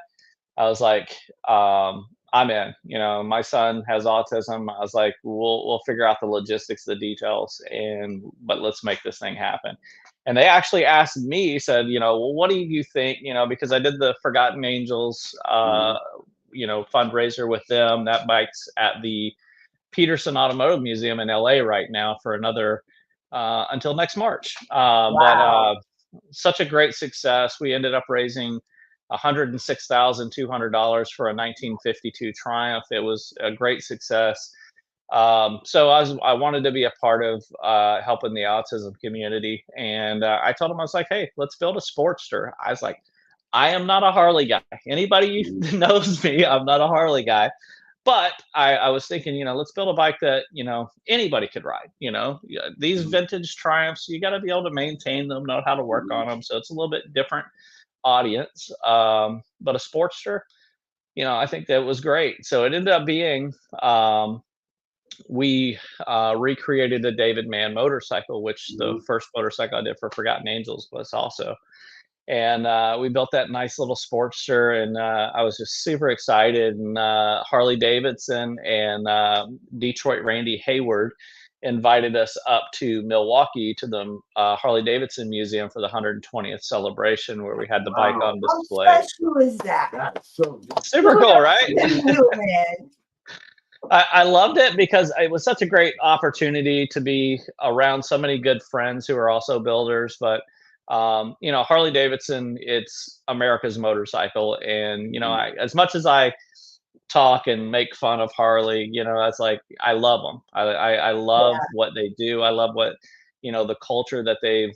S7: I was like, I'm in. My son has autism. I was like, we'll figure out the logistics, the details, but let's make this thing happen. And they actually asked me, said, well, what do you think? Because I did the Forgotten Angels, fundraiser with them. That bike's at the Peterson Automotive Museum in LA right now for another until next March. But such a great success. We ended up raising $106,200 for a 1952 Triumph. It was a great success. So I wanted to be a part of helping the autism community, and I told him, I was like, hey, let's build a Sportster. I was like, I am not a Harley guy. Anybody who knows me, I'm not a Harley guy. But I was thinking, let's build a bike that, anybody could ride. These vintage Triumphs, you got to be able to maintain them, know how to work on them. So it's a little bit different audience. But a Sportster, I think that was great. So it ended up being, we recreated a David Mann motorcycle, which the first motorcycle I did for Forgotten Angels was also. And we built that nice little Sportster, and I was just super excited. And Harley Davidson and Detroit Randy Hayward invited us up to Milwaukee to the Harley Davidson Museum for the 120th celebration, where we had the bike on display.
S3: How special is that?
S5: That's so good.
S7: Super cool, right?
S3: Man.
S7: I loved it because it was such a great opportunity to be around so many good friends who are also builders. But Harley Davidson, it's America's motorcycle. And, as much as I talk and make fun of Harley, that's like, I love them. I love what they do. I love what, the culture that they've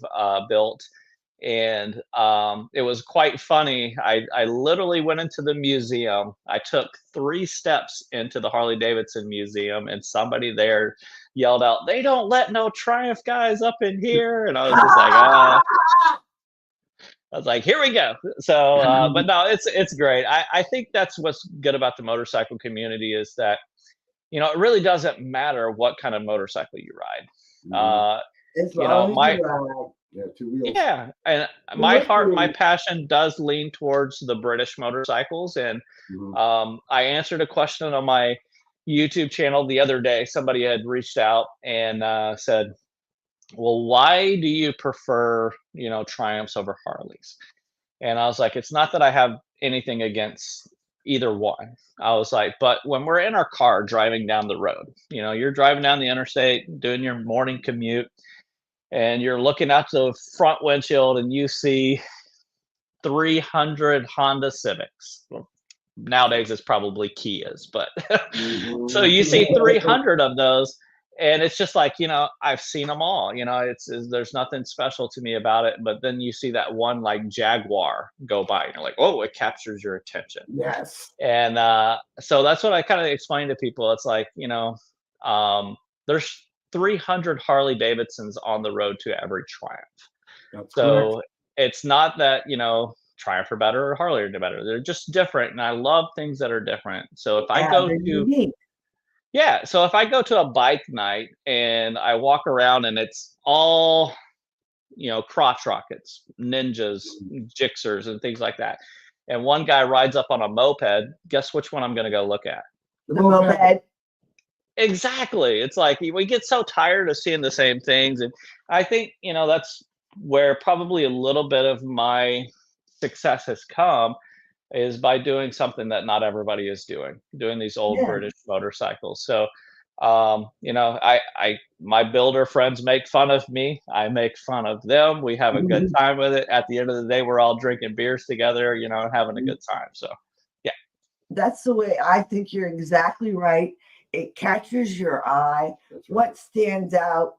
S7: built. And it was quite funny. I literally went into the museum. I took 3 steps into the Harley Davidson Museum, and somebody there yelled out, "They don't let no Triumph guys up in here." And I was just like, I was like, here we go. So, but no, it's great. I think that's what's good about the motorcycle community is that, it really doesn't matter what kind of motorcycle you ride.
S3: As long as you ride.
S5: Yeah, 2 wheels.
S7: Yeah, and my heart, my passion does lean towards the British motorcycles. And I answered a question on my YouTube channel the other day. Somebody had reached out and said, well, why do you prefer, Triumphs over Harleys? And I was like, it's not that I have anything against either one. I was like, but when we're in our car driving down the road, you're driving down the interstate, doing your morning commute, and you're looking out the front windshield and you see 300 Honda Civics, nowadays it's probably Kias, but so you see 300 of those, and it's just like, I've seen them all. There's nothing special to me about it. But then you see that one like Jaguar go by, and you're like, oh, it captures your attention.
S5: Yes.
S7: And so that's what I kind of explain to people. It's like, there's 300 Harley Davidsons on the road to every Triumph.
S5: That's
S7: So
S5: correct.
S7: it's not that, Triumph are better or Harley are better. They're just different. And I love things that are different. So if I
S3: Yeah,
S7: go
S3: they're
S7: to,
S3: unique.
S7: yeah, so if I go to a bike night and I walk around and it's all, crotch rockets, ninjas, Gixxers, and things like that, and one guy rides up on a moped, guess which one I'm going to go look at?
S3: The moped.
S7: Exactly. It's like we get so tired of seeing the same things. And I think, that's where probably a little bit of my success has come, is by doing something that not everybody is doing these old
S3: Yeah.
S7: British motorcycles. So, my builder friends make fun of me. I make fun of them. We have a good time with it. At the end of the day, we're all drinking beers together, having a good time. So, yeah.
S3: That's the way I think. You're exactly right. It catches your eye.
S5: That's right.
S3: What stands out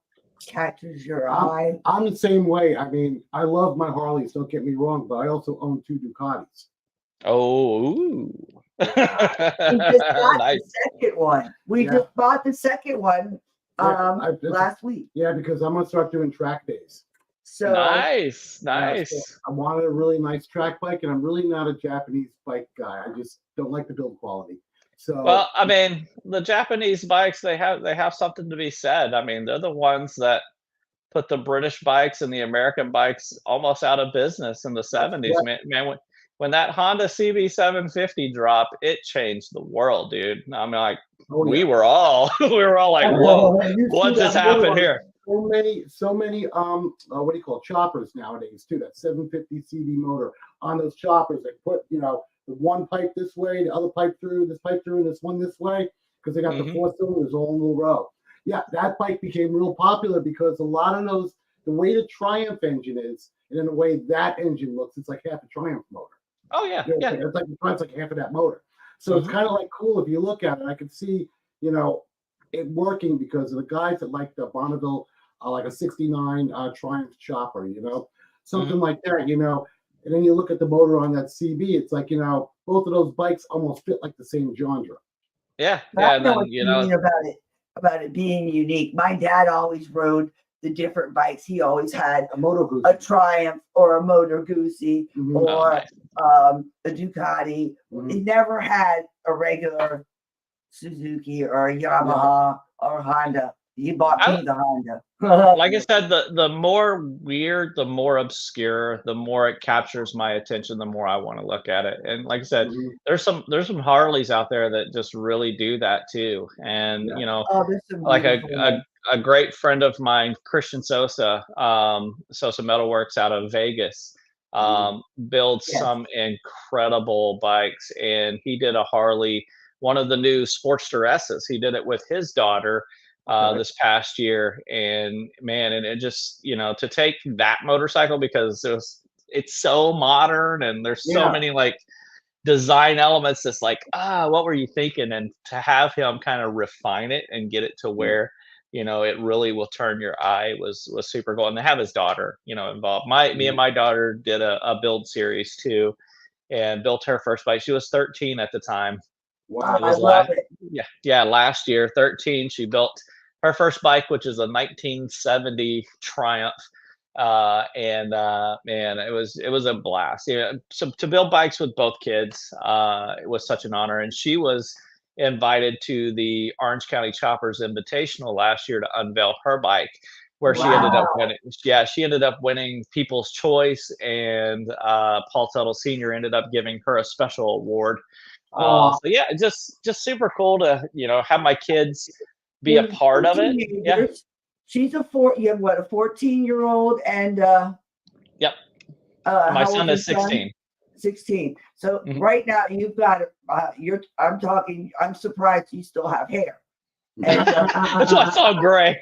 S3: catches your eye.
S5: I'm the same way. I mean, I love my Harleys, don't get me wrong, but I also own 2 Ducatis.
S7: Oh, ooh.
S3: We just got
S7: Nice.
S3: the second one. We
S5: Yeah.
S3: just bought the second one
S5: Yeah,
S3: last week.
S5: Yeah, because I'm gonna start doing track days.
S3: So
S7: Nice.
S5: Yeah, so I wanted a really nice track bike, and I'm really not a Japanese bike guy. I just don't like the build quality. So
S7: Well, I mean, the Japanese bikes, they have something to be said. I mean, they're the ones that put the British bikes and the American bikes almost out of business in the 70s. Man, when that Honda CB750 dropped, it changed the world, dude. I mean, like, we were all like, whoa, what just happened here?
S5: So many what do you call it, choppers nowadays too. That 750 CD motor on those choppers. They put, the one pipe this way, the other pipe through, this pipe through, and this one this way, because they got the 4 cylinders all in a row. Yeah, that bike became real popular because a lot of those, the way the Triumph engine is, and in the way that engine looks, it's like half a Triumph motor.
S7: Oh yeah,
S5: Yeah. It's like half of that motor. So it's kind of like cool if you look at it. I can see, it working because of the guys that like the Bonneville, like a 69 Triumph chopper, something like that, And then you look at the motor on that CB, it's like, both of those bikes almost fit like the same genre.
S7: Yeah.
S3: I
S7: And
S3: know
S7: then,
S3: what you mean about it being unique. My dad always rode the different bikes. He always had
S5: A Moto Guzzi.
S3: a Triumph or a Motor Guzzi or
S7: nice.
S3: a Ducati.
S5: Mhm.
S3: He never had a regular Suzuki or a Yamaha or Honda. He bought me the Honda.
S7: Like I said, the more weird, the more obscure, the more it captures my attention, the more I want to look at it. And like I said, there's some Harleys out there that just really do that too. And
S3: Oh, there's some
S7: like
S3: beautiful ones.
S7: a great friend of mine, Christian Sosa, Sosa Metalworks out of Vegas, builds
S3: Yes.
S7: some incredible bikes, and he did a Harley, one of the new Sportster S's. He did it with his daughter this past year, and man, and it just, to take that motorcycle, because it's so modern and there's so many like design elements that's like, what were you thinking? And to have him kind of refine it and get it to where it really will turn your eye was super cool. And to have his daughter involved. Me and my daughter did a build series too, and built her first bike. She was 13 at the time.
S5: Wow.
S3: I love it.
S7: Yeah, last year, 13, she built her first bike, which is a 1970 Triumph. Man, it was a blast. So to build bikes with both kids, it was such an honor. And she was invited to the Orange County Choppers Invitational last year to unveil her bike, where she ended up winning. Yeah, she ended up winning People's Choice, and Paul Tuttle Sr. ended up giving her a special award. So yeah, just super cool to have my kids be a part of it. Yeah.
S3: She's you have what, a 14-year-old and
S7: Yep.
S3: My
S7: My son is 16.
S3: 16. So right now you've got I'm surprised you still have hair. And,
S7: That's why it's all gray.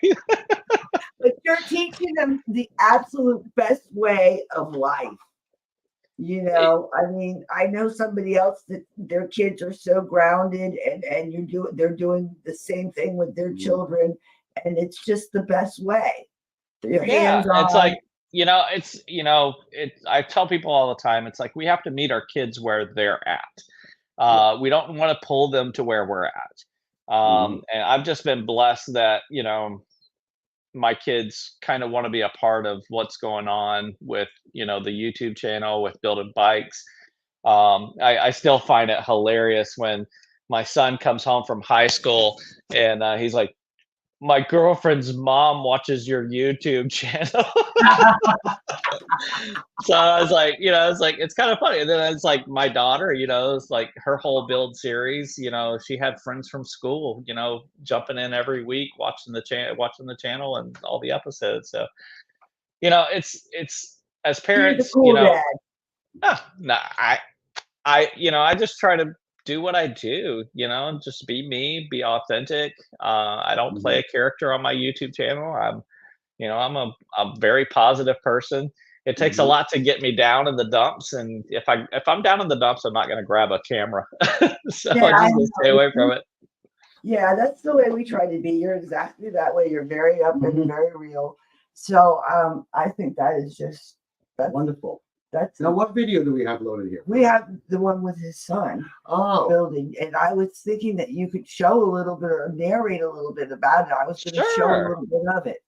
S3: but you're teaching them the absolute best way of life. You know, I mean, I know somebody else that their kids are so grounded, and they're doing the same thing with their children, and it's just the best way. Your
S7: Yeah,
S3: hands
S7: it's
S3: on.
S7: like, I tell people all the time, it's like we have to meet our kids where they're at. We don't want to pull them to where we're at. And I've just been blessed that, my kids kind of want to be a part of what's going on with, the YouTube channel, with building bikes. I still find it hilarious when my son comes home from high school and he's like, my girlfriend's mom watches your YouTube channel. So I was like, it's kind of funny. And then it's like my daughter, it's like her whole build series, she had friends from school, jumping in every week, watching the channel and all the episodes. So, it's as
S3: You're the
S7: parents,
S3: cool dad.
S7: I just try to do what I do, just be me, be authentic. I don't play a character on my YouTube channel. I'm a very positive person. It takes a lot to get me down in the dumps, and if I'm down in the dumps, I'm not going to grab a camera. So
S3: Yeah,
S7: I'm just going to stay away from it.
S3: Yeah, that's the way we try to be. You're exactly that way. You're very up and very real. So I think that's
S5: wonderful.
S3: That's
S5: Now, what video do we have loaded here?
S3: We have the one with his son building, and I was thinking that you could show a little bit or narrate a little bit about it. I was going to show a little bit of it.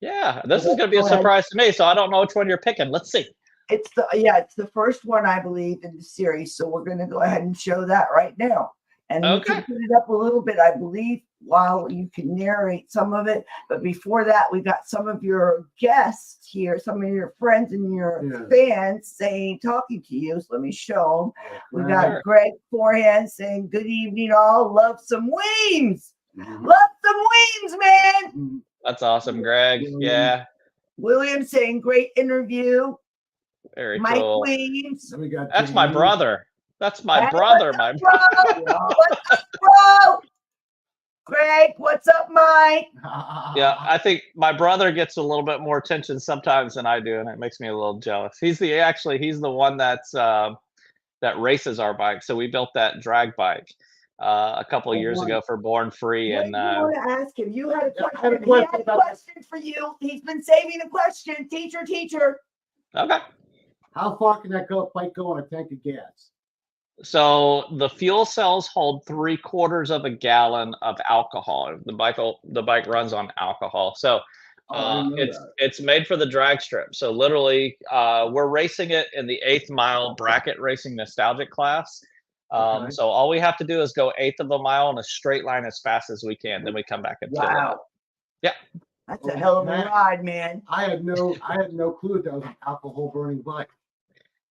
S7: Yeah, this is going to be a surprise to me, so I don't know which one you're picking. Let's see.
S3: It's the first one, I believe, in the series. So we're going to go ahead and show that right now. And we can put it up a little bit, I believe, while you can narrate some of it. But before that, we got some of your guests here, some of your friends and your fans talking to you. So let me show them. We got Greg Forehand saying, good evening, all. Love some Weems. Love some Weems, man.
S7: That's awesome, Greg. Yeah.
S3: William saying, great interview.
S7: Very
S3: Mike
S7: cool.
S3: Weems.
S7: That's my brother. That's my brother. My
S3: brother. What's up, bro? Greg, what's up, Mike?
S7: Yeah, I think my brother gets a little bit more attention sometimes than I do, and it makes me a little jealous. He's the one that's that races our bike. So we built that drag bike a couple of years ago for Born Free.
S3: What
S7: And
S3: do you want to ask him? You had a question.
S5: I had a question
S3: He had a question for you. He's been saving a question. Teacher.
S7: Okay.
S5: How far can that bike go on a tank of gas?
S7: So the fuel cells hold 3/4 of a gallon of alcohol. The bike runs on alcohol. So it's made for the drag strip. So literally, we're racing it in the 8th mile bracket racing nostalgic class. So all we have to do is go 1/8 of a mile in a straight line as fast as we can. Then we come back and fill it up. Yeah.
S3: That's a hell of a ride, man.
S5: I had no clue that was an alcohol burning bike.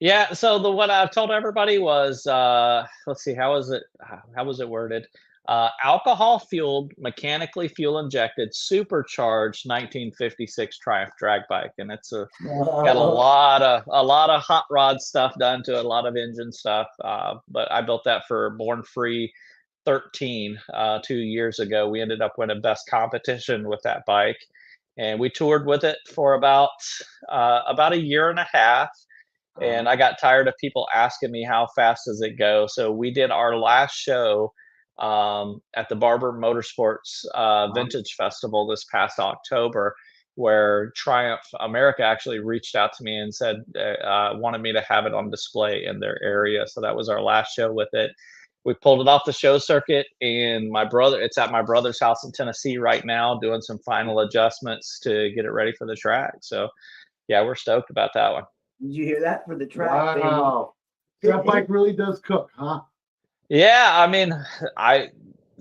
S7: Yeah, so what I've told everybody was, let's see, how was it worded? Alcohol fueled, mechanically fuel injected, supercharged 1956 Triumph drag bike, and it's got a lot of hot rod stuff done to it, a lot of engine stuff. But I built that for Born Free 13 2 years ago. We ended up winning best competition with that bike, and we toured with it for about a year and a half. And I got tired of people asking me how fast does it go. So we did our last show at the Barber Motorsports Vintage Festival this past October, where Triumph America actually reached out to me and said wanted me to have it on display in their area. So that was our last show with it. We pulled it off the show circuit, and it's at my brother's house in Tennessee right now, doing some final adjustments to get it ready for the track. So yeah, we're stoked about that one.
S3: Did you hear that for the track?
S5: Wow. That bike really does cook, huh?
S7: Yeah, I mean,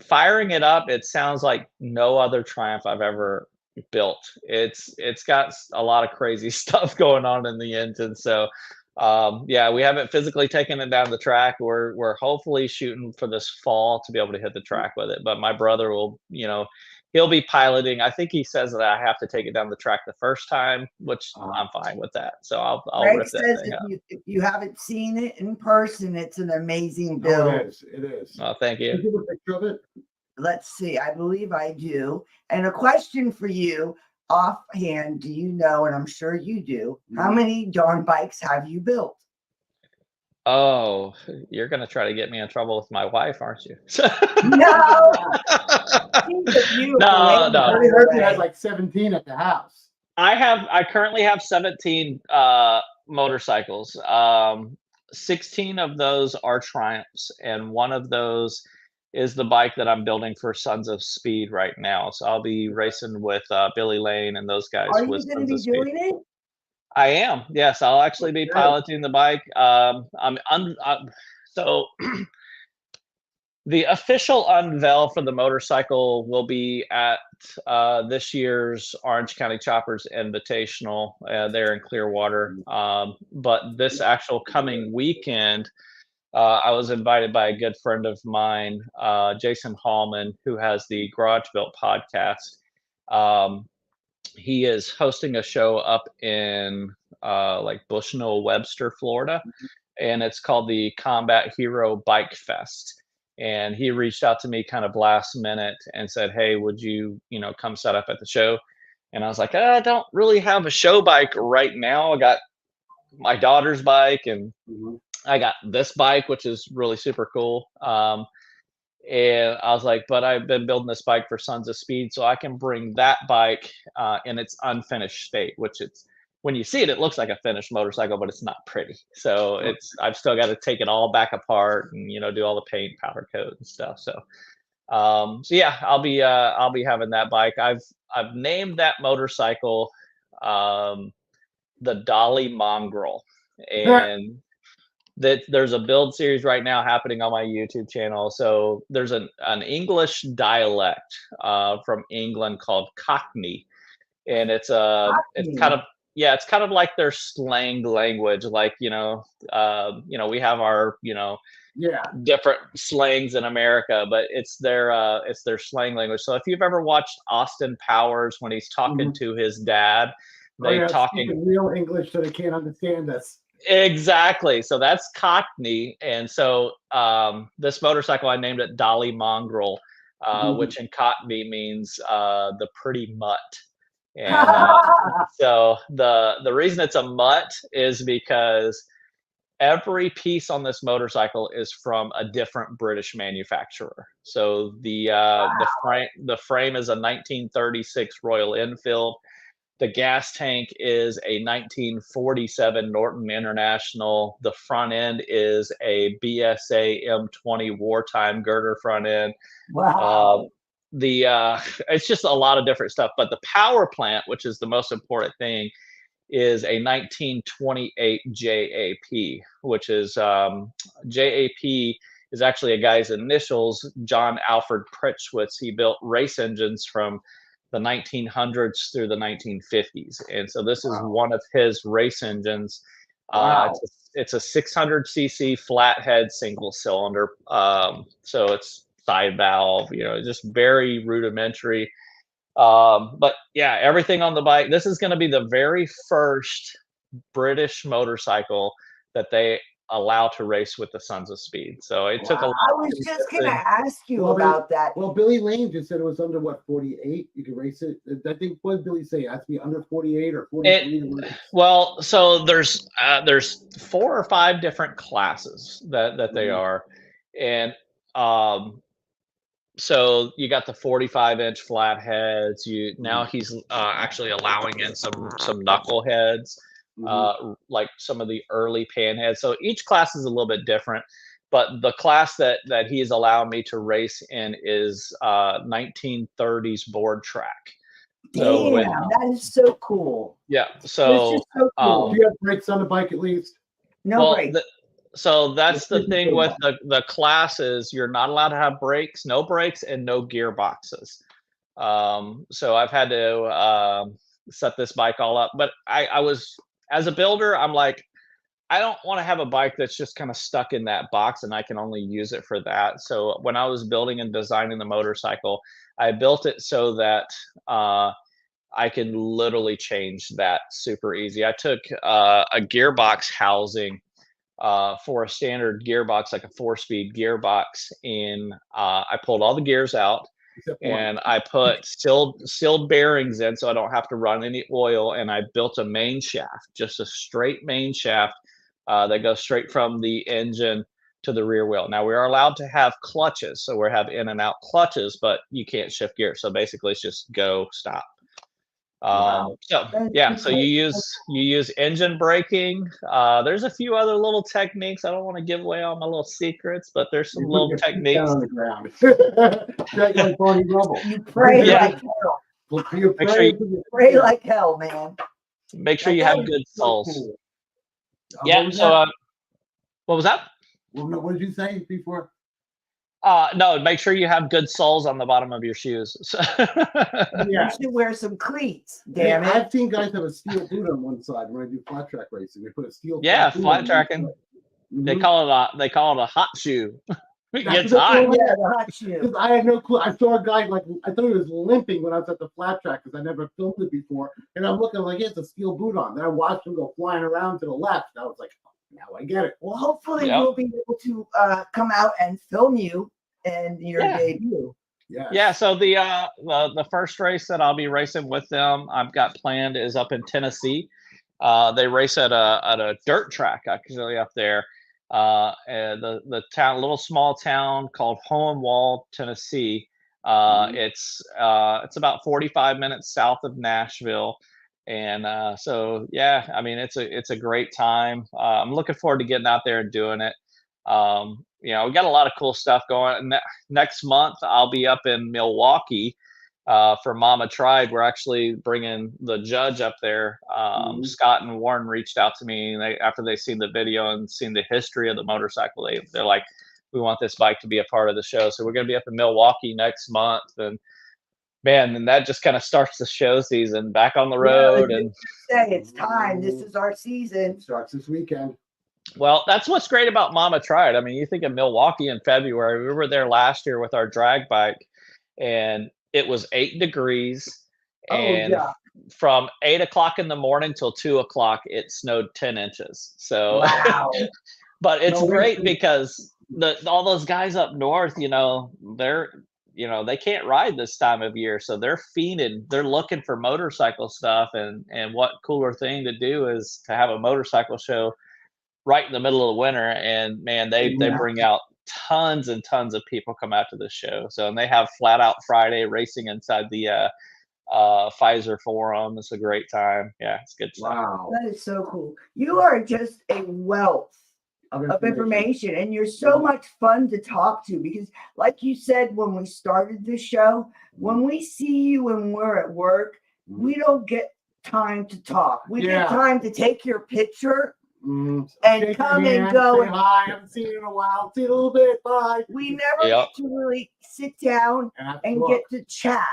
S7: firing it up, it sounds like no other Triumph I've ever built. It's got a lot of crazy stuff going on in the engine. So yeah, we haven't physically taken it down the track. We're hopefully shooting for this fall to be able to hit the track with it. But my brother will, he'll be piloting. I think he says that I have to take it down the track the first time, which I'm fine with that. So I'll rip that thing up.
S3: If you haven't seen it in person, it's an amazing build.
S5: Oh, it is.
S7: Oh, thank you.
S5: Can you give a picture of it?
S3: Let's see. I believe I do. And a question for you offhand. Do you know, and I'm sure you do, how many darn bikes have you built?
S7: Oh, you're gonna try to get me in trouble with my wife, aren't you?
S3: No, she's a beautiful
S7: No,
S3: lady,
S7: no.
S5: I
S3: by
S5: already
S3: the
S5: heard you
S3: way.
S5: had like 17 at the house.
S7: I currently have 17 motorcycles. 16 of those are Triumphs, and one of those is the bike that I'm building for Sons of Speed right now. So I'll be racing with Billy Lane and those guys
S3: Are you
S7: with
S3: going to
S7: Sons
S3: be
S7: of Speed.
S3: doing it?
S7: I am. Yes, I'll actually be
S5: Okay.
S7: piloting the bike. So the official unveil for the motorcycle will be at this year's Orange County Choppers Invitational there in Clearwater. But this actual coming weekend, I was invited by a good friend of mine, Jason Hallman, who has the Garage Built podcast. He is hosting a show up in like Bushnell, Webster, Florida, and it's called the Combat Hero Bike Fest. And he reached out to me kind of last minute and said, "Hey, would you, come set up at the show?" And I was like, "I don't really have a show bike right now. I got my daughter's bike, and I got this bike, which is really super cool." And I was like, "But I've been building this bike for Sons of Speed, so I can bring that bike in its unfinished state, which it's when you see it, it looks like a finished motorcycle, but it's not pretty. So I've still got to take it all back apart and do all the paint, powder coat, and stuff. So yeah, I'll be having that bike. I've named that motorcycle the Dolly Mongrel, and that there's a build series right now happening on my YouTube channel. So there's an English dialect from England called Cockney, and it's kind of it's kind of like their slang language. Like we have our different slangs in America, but it's their slang language. So if you've ever watched Austin Powers when he's talking to his dad,
S5: speaking real English so they can't understand us.
S7: Exactly. So that's Cockney. And so this motorcycle, I named it Dolly Mongrel, which in Cockney means the pretty mutt. And so the reason it's a mutt is because every piece on this motorcycle is from a different British manufacturer. So the frame is a 1936 Royal Enfield. The gas tank is a 1947 Norton International. The front end is a BSA M20 wartime girder front end.
S3: Wow.
S7: It's just a lot of different stuff. But the power plant, which is the most important thing, is a 1928 JAP, which is JAP is actually a guy's initials, John Alfred Pritchwitz. He built race engines from the 1900s through the 1950s. And so this is one of his race engines. It's a 600cc flathead single cylinder. So it's side valve, just very rudimentary. But yeah, everything on the bike. This is going to be the very first British motorcycle that they allow to race with the Sons of Speed. So it took a lot.
S3: I was just going to ask you about that.
S5: Well, Billy Lane just said it was under 48? You can race it. I think, what did Billy say? It has to be under 48 or 43?
S7: Well, so there's 4 or 5 different classes that they are. And so you got the 45-inch flatheads. Now he's actually allowing in some knuckleheads. Like some of the early panheads. So each class is a little bit different, but the class that he's allowed me to race in is 1930s board track.
S3: Damn, that is so cool.
S7: Yeah. So,
S3: just so cool.
S5: Do you have brakes on the bike at least?
S3: No brakes.
S7: So that's the thing with the classes. You're not allowed to have brakes, no brakes, and no gearboxes. So I've had to set this bike all up. But I was, as a builder, I'm like, I don't want to have a bike that's just kind of stuck in that box and I can only use it for that. So when I was building and designing the motorcycle, I built it so that I can literally change that super easy. I took a gearbox housing for a standard gearbox, like a 4-speed gearbox, and I pulled all the gears out. And I put sealed bearings in so I don't have to run any oil. And I built a main shaft, just a straight main shaft that go straight from the engine to the rear wheel. Now we are allowed to have clutches, so we have in and out clutches, but you can't shift gears. So basically, it's just go, stop.
S3: Wow.
S7: So
S3: That's
S7: yeah, so
S3: great.
S7: you use engine braking. There's a few other little techniques. I don't want to give away all my little secrets, but there's some
S5: You put
S7: little
S5: your feet
S7: techniques.
S5: down on the ground. Straight like Barney Rubble.
S3: You pray
S7: Yeah.
S3: like hell.
S5: You
S7: Make sure
S5: pray
S7: you-
S5: until you-
S3: Pray like hell, man.
S7: Make sure
S3: Like,
S7: you
S3: that
S7: have
S3: is
S7: good
S5: so
S7: soles.
S5: cool.
S7: Yeah.
S5: What was
S7: So
S5: that?
S7: what was that?
S5: Well, no, what did you say before?
S7: No, make sure you have good soles on the bottom of your shoes.
S5: Yeah.
S3: You should wear some cleats,
S5: Hey,
S3: damn it.
S5: I've seen guys have a steel boot on one side when I do flat track racing. They put a steel
S7: Yeah,
S5: boot
S7: flat
S5: on one
S7: tracking.
S5: side.
S7: They
S5: Mhm.
S7: call it a hot shoe. It
S5: That's
S7: gets
S5: what
S7: hot.
S5: they
S3: Yeah, the hot shoe.
S5: Because I had no clue. I saw a guy like I thought he was limping when I was at the flat track because I never filmed it before. And I'm looking like he has a steel boot on. Then I watched him go flying around to the left. And I was like, now I get it.
S3: Well, hopefully
S7: Yep.
S3: we'll be able to come out and film you and your
S7: Yeah.
S3: debut.
S5: Yeah.
S7: Yeah, so the first race that I'll be racing with them, I've got planned is up in Tennessee. They race at a dirt track actually up there. And the town, little small town called Hohenwald, Tennessee. It's about 45 minutes south of Nashville. And so yeah, I mean it's a great time. I'm looking forward to getting out there and doing it. We got a lot of cool stuff going. Next month, I'll be up in Milwaukee for Mama Tried. We're actually bringing the judge up there. Scott and Warren reached out to me after they seen the video and seen the history of the motorcycle. They're like, we want this bike to be a part of the show. So we're going to be up in Milwaukee next month. And man, and that just kind of starts the show season back on the road. And
S3: Say it's time. This is our season.
S5: Starts this weekend.
S7: well, that's what's great about Mama Tried. I mean, you think of Milwaukee in February. We were there last year with our drag bike, and it was 8 degrees. And from 8 o'clock in the morning till 2 o'clock, it snowed 10 inches. So,
S3: Wow.
S7: but it's
S5: No,
S7: great
S5: we-
S7: because all those guys up north, they can't ride this time of year, so they're fiending. They're looking for motorcycle stuff, and what cooler thing to do is to have a motorcycle show right in the middle of the winter. And man, they bring out tons and tons of people come out to the show. So, and they have Flat Out Friday racing inside the Pfizer Forum. It's a great time. Yeah, it's good stuff.
S5: Wow.
S3: That is so cool. You are just a wealth of information, and you're so much fun to talk to because, like you said when we started this show, when we see you when we're at work, we don't get time to talk. We get time to take your picture and
S5: Shake
S3: come
S5: your
S3: and
S5: hand,
S3: go.
S5: say hi. I haven't seen you in a while. See you in a little bit. Bye.
S3: We never
S7: Yep.
S3: get to really sit down
S5: have
S3: and
S5: to
S3: get
S5: look.
S3: to chat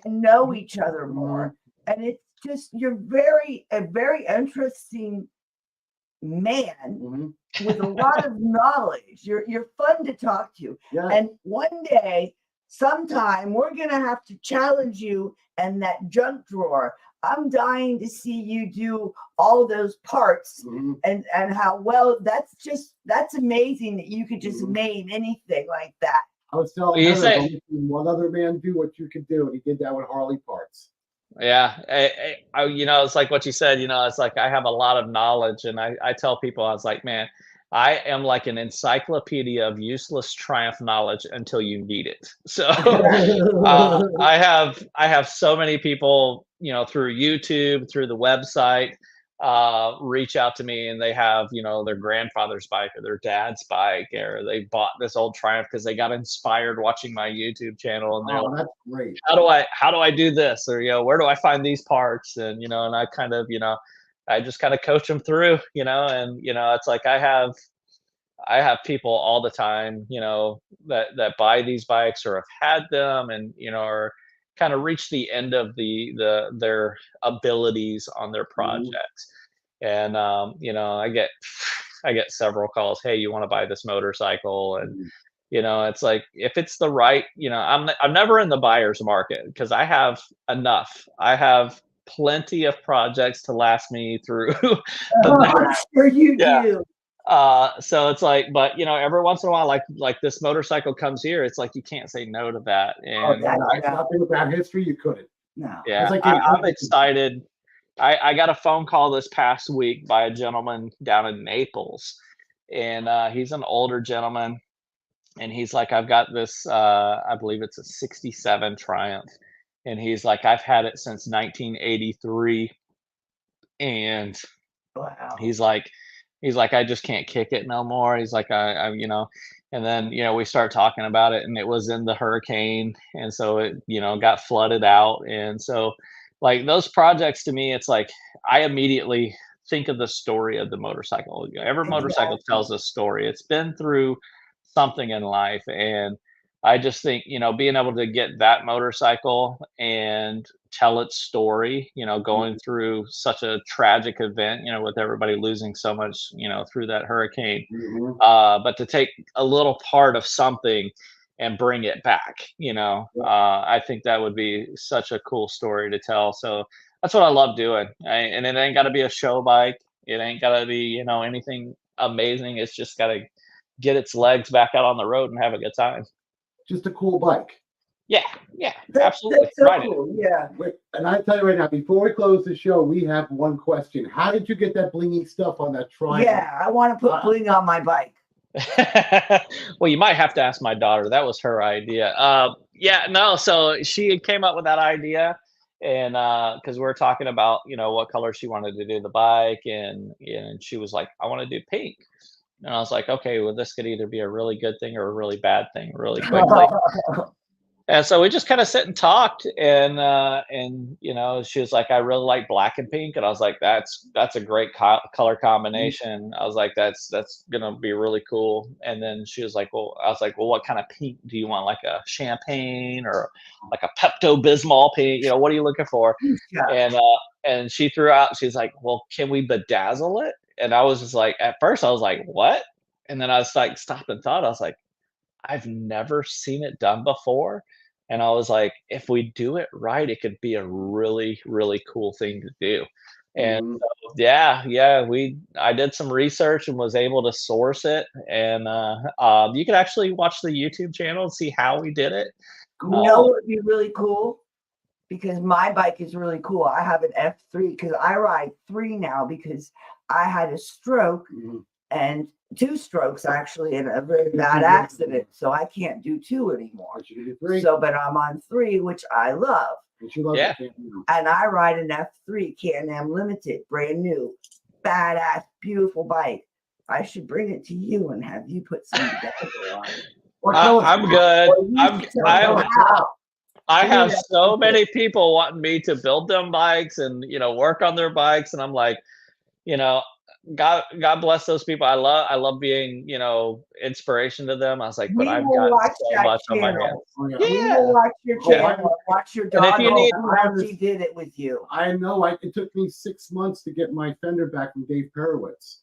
S3: and know each other more. And it's just you're a very interesting man with a lot of knowledge. You're fun to talk to.
S5: Yeah.
S3: And one day, sometime, we're gonna have to challenge you and that junk drawer. I'm dying to see you do all those parts and how well that's amazing that you could just name anything like that.
S5: I was telling
S7: You
S5: Heather,
S7: say-
S5: I've seen one other man do what you could do, and he did that with Harley parts.
S7: Yeah, it's like what you said. It's like I have a lot of knowledge, and I tell people, I was like, man, I am like an encyclopedia of useless Triumph knowledge until you need it. So I have so many people, through YouTube, through the website, reach out to me, and they have their grandfather's bike or their dad's bike, or they bought this old Triumph because they got inspired watching my YouTube channel, and they're
S5: Oh,
S7: like,
S5: that's great.
S7: how do I do this, or where do I find these parts, and and I kind of I just kind of coach them through, and it's like I have people all the time that buy these bikes or have had them, and or kind of reach the end of their abilities on their projects. And I get several calls, hey, you want to buy this motorcycle? And it's like, if it's the right, I'm never in the buyer's market because I have enough. I have plenty of projects to last me through.
S3: I'm sure you do.
S7: So it's like, but every once in a while, like this motorcycle comes here, it's like you can't say no to that. And
S5: Nothing about history, you couldn't.
S3: No.
S7: yeah,
S5: It's like
S7: I'm excited. I got a phone call this past week by a gentleman down in Naples, and he's an older gentleman, and he's like, I've got this, I believe it's a '67 Triumph, and he's like, I've had it since 1983, and
S3: Wow.
S7: he's like, I just can't kick it no more. He's like, you know, and then we start talking about it, and it was in the hurricane, and so it got flooded out, and so like those projects to me, it's like I immediately think of the story of the motorcycle. Every motorcycle
S3: Exactly.
S7: tells a story. It's been through something in life, and I just think being able to get that motorcycle and tell its story, going through such a tragic event, with everybody losing so much, through that hurricane,
S5: Mhm.
S7: but to take a little part of something and bring it back, I think that would be such a cool story to tell. So that's what I love doing. And it ain't got to be a show bike. It ain't got to be, anything amazing. It's just got to get its legs back out on the road and have a good time.
S5: Just a cool bike.
S7: Yeah, absolutely.
S3: That's so
S7: Ride it.
S3: cool. Yeah.
S5: Wait, and I tell you right now, before we close the show, we have one question. How did you get that blingy stuff on that Triumph?
S3: Yeah, I want to put bling on my bike.
S7: Well, you might have to ask my daughter. That was her idea. So she came up with that idea, and because we were talking about what color she wanted to do the bike, and she was like, I want to do pink. And I was like, okay, well, this could either be a really good thing or a really bad thing really quickly. And so we just kind of sit and talked, and she was like, I really like black and pink, and I was like, that's a great color combination. I was like, that's gonna be really cool. And then she was like, well, what kind of pink do you want? Like a champagne or like a Pepto-Bismol pink? What are you looking for?
S3: Yeah.
S7: And she threw out, she's like, well, can we bedazzle it? And I was just like, at first I was like, what? And then I was like, stopped and thought. I was like, I've never seen it done before. And I was like, if we do it right, it could be a really, really cool thing to do. And so, I did some research and was able to source it. And you can actually watch the YouTube channel and see how we did it.
S3: What would be really cool? Because my bike is really cool. I have an F3 because I ride 3 now because I had a stroke and 2 strokes actually in a very bad accident. So I can't do 2 anymore. So, but I'm on 3, which I love.
S7: Yeah.
S3: And I ride an F3 Can-Am Limited, brand new, badass, beautiful bike. I should bring it to you and have you put some together on it.
S7: I'm good. I have so many people wanting me to build them bikes and work on their bikes, and I'm like, God bless those people. I love being inspiration to them. I was like, but I've got so much on my hands.
S3: We will watch your channel. Watch your dog.
S7: And if you need,
S3: she did it with you.
S5: I know. It took me 6 months to get my fender back from Dave Perowitz.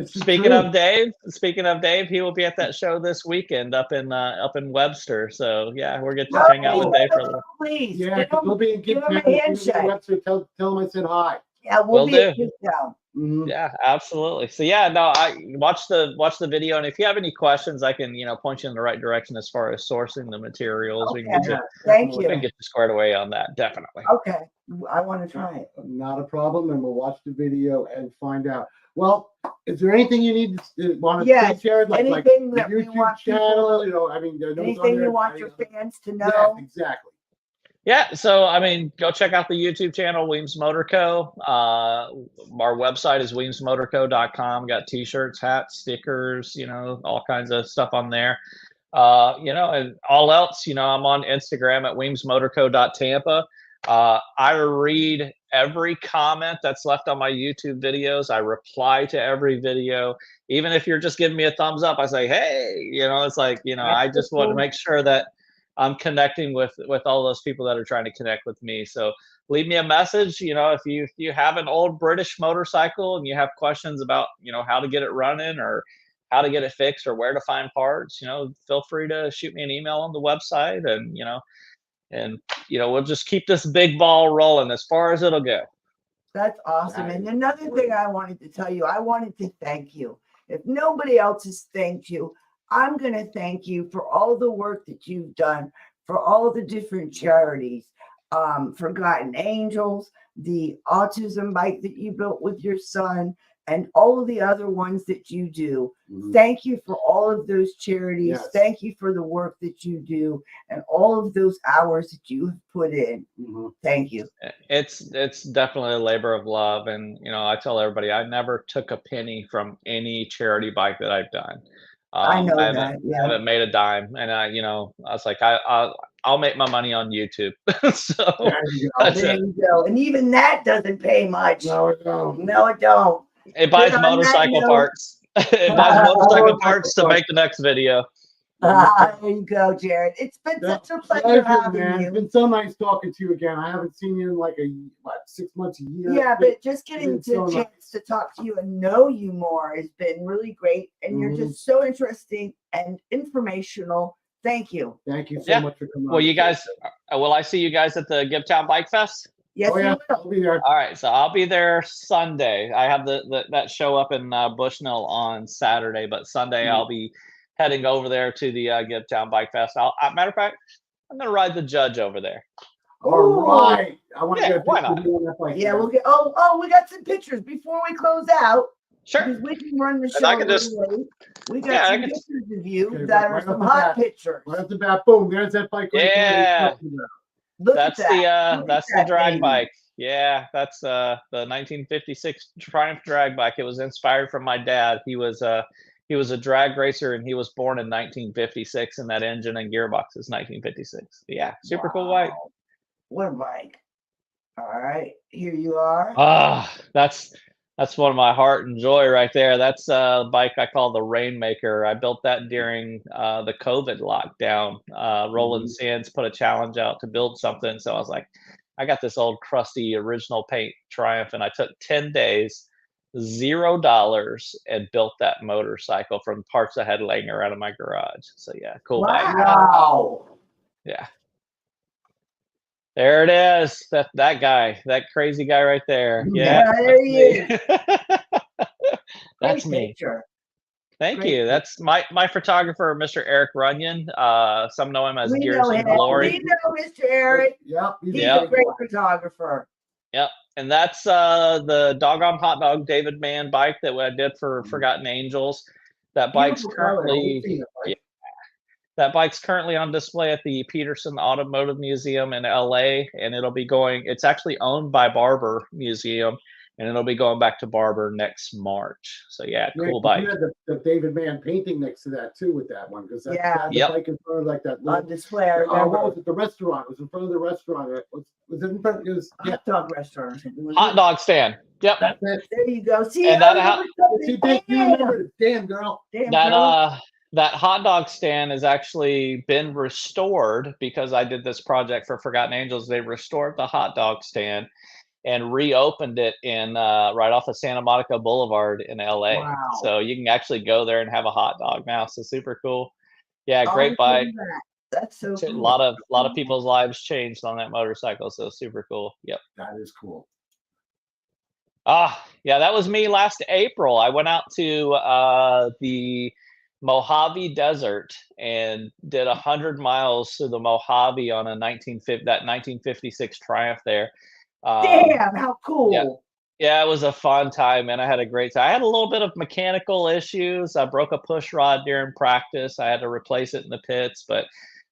S7: Speaking of Dave, he will be at that show this weekend up in Webster. So yeah, we're getting to hang out with Dave for a little.
S3: Please,
S5: yeah, we'll be in
S3: give him a handshake.
S5: Tell him I said hi.
S3: Yeah, we'll be at his town.
S7: Yeah, absolutely. So yeah, no, I watch the video, and if you have any questions, I can point you in the right direction as far as sourcing the materials.
S3: Okay.
S7: We can get you squared away on that, definitely.
S3: Okay, I want to try it.
S5: Not a problem, and we'll watch the video and find out. Well, is there anything you need to want to say, Jared?
S3: Anything that
S5: the YouTube
S3: we want
S5: channel,
S3: anything you want your fans to know?
S5: Yeah, exactly.
S7: Yeah, so go check out the YouTube channel, Weems Motor Co. Our website is weemsmotorco.com. Got t-shirts, hats, stickers, all kinds of stuff on there. And all else, I'm on Instagram at weemsmotorco.tampa. I read every comment that's left on my YouTube videos. I reply to every video. Even if you're just giving me a thumbs up, I say, hey, it's like, I just want to make sure that I'm connecting with all those people that are trying to connect with me. So leave me a message. If you have an old British motorcycle and you have questions about, how to get it running or how to get it fixed or where to find parts, feel free to shoot me an email on the website, and we'll just keep this big ball rolling as far as it'll go.
S3: That's awesome. And another thing I wanted to tell you, I wanted to thank you. If nobody else has thanked you, I'm going to thank you for all the work that you've done for all the different charities. Forgotten Angels, the autism bike that you built with your son, and all of the other ones that you do. Thank you for all of those charities.
S5: Yes.
S3: Thank you for the work that you do and all of those hours that you have put in. Thank you.
S7: It's definitely a labor of love, and I tell everybody I never took a penny from any charity bike that I've done.
S3: I know
S7: I
S3: that. Yeah.
S7: haven't made a dime, and I was like, I'll make my money on YouTube. So
S5: There you go.
S7: that's
S3: There
S7: it.
S3: you go. And even that doesn't pay much.
S5: No, it don't.
S3: No, it don't.
S7: It buys
S3: Good on that
S7: motorcycle
S3: note.
S7: parts. It buys motorcycle parts to make the next video.
S3: There you go, Jared. It's been
S5: Yeah,
S3: such a pleasure having
S5: man. It's
S3: you.
S5: been so nice talking to you again. I haven't seen you in like 6 months, a year.
S3: Yeah, but just getting
S5: It's so
S3: the
S5: nice.
S3: chance to talk to you and know you more has been really great. And you're just so interesting and informational. Thank you.
S5: Thank you so
S7: Yeah.
S5: much for coming on.
S7: Well, you
S5: the show.
S7: guys, will I see you guys at the Gibtown Bike Fest?
S3: Yes,
S5: Oh yeah,
S3: you will.
S5: I'll be there.
S7: All right, so I'll be there Sunday. I have that show up in Bushnell on Saturday, but Sunday I'll be heading over there to the Gibtown Bike Fest. Matter of fact, I'm gonna ride the Judge over there.
S5: All right. I want to
S7: Yeah,
S5: get a
S7: why
S5: picture
S7: not?
S5: of you on that bike.
S3: Yeah,
S5: man.
S3: we'll get. Oh, we got some pictures before we close out.
S7: Sure.
S3: Because we can run the
S7: And
S3: show
S7: I
S3: a
S7: can
S3: little
S7: just-
S3: late. We got
S7: Yeah, I
S3: some
S7: can-
S3: pictures of you
S5: Okay,
S3: that
S5: right
S3: are
S5: off
S3: some
S5: the
S3: hot
S5: bat.
S3: pictures.
S5: Right off the bat, boom, there's that bike right there.
S7: Yeah.
S5: Talking about.
S3: Look
S7: That's
S3: at that. Look at
S7: that's the
S3: that
S7: drag
S3: baby.
S7: bike. Yeah, that's the 1956 Triumph drag bike. It was inspired from my dad. He was a drag racer, and he was born in 1956, and that engine and gearbox is 1956. Yeah, super cool bike.
S3: Wow. What a bike. All right, here you are.
S7: Ah, that's one of my heart and joy right there. That's a bike I call the Rainmaker. I built that during the COVID lockdown. Roland Sands put a challenge out to build something, so I was like, I got this old crusty original paint Triumph, and I took 10 days, $0, and built that motorcycle from parts I had laying around in my garage. So yeah, cool bike.
S3: Wow.
S7: Yeah. There it is. That guy, that crazy guy right there. Yeah.
S3: There he is.
S7: That's
S3: Great
S7: me.
S3: picture.
S7: Thank
S3: Great
S7: you. That's my photographer, Mr. Eric Runyon. Some know him as
S3: We
S7: Gears
S3: know
S7: and
S3: him.
S7: Glory.
S3: We know Mr. Eric.
S5: Yep.
S3: He's
S7: Yeah.
S3: a great photographer.
S7: Yep. And that's the Doggone Hot Dog David Mann bike that I did for Forgotten Angels. That bike's
S3: Beautiful color.
S7: currently that bike's currently on display at the Peterson Automotive Museum in LA, and it's actually owned by Barber Museum, and it'll be going back to Barber next March. So yeah, cool bike.
S5: You had the David Mann painting next to that too with that one, because
S3: Yeah.
S5: the bike in front of like that
S3: On
S5: little,
S3: display. I
S5: what
S3: remember.
S5: was it? The restaurant. It was in front of the restaurant. Was it in front? It was, yeah.
S3: Hot dog restaurant or something. was
S7: Hot
S3: it?
S7: dog stand. Yep.
S5: That's it.
S3: There you go. See,
S7: And
S3: I
S7: that
S3: remember something.
S5: See, Dave, you remember it. Damn, girl.
S3: Damn,
S7: That
S3: girl.
S7: that hot dog stand has actually been restored because I did this project for Forgotten Angels. They restored the hot dog stand and reopened it in right off of Santa Monica Boulevard in LA.
S3: Wow.
S7: So you can actually go there and have a hot dog now. So super cool. Yeah,
S3: Oh,
S7: great
S3: look
S7: bike.
S3: at that. That's so
S7: A
S3: cool.
S7: lot of people's lives changed on that motorcycle. So super cool. Yep.
S5: That is cool.
S7: Yeah, that was me last April. I went out to the Mojave Desert and did 100 miles through the Mojave on a 1956 Triumph there.
S3: Damn, how cool.
S7: Yeah, it was a fun time, and I had a great time. I had a little bit of mechanical issues. I broke a push rod during practice. I had to replace it in the pits, but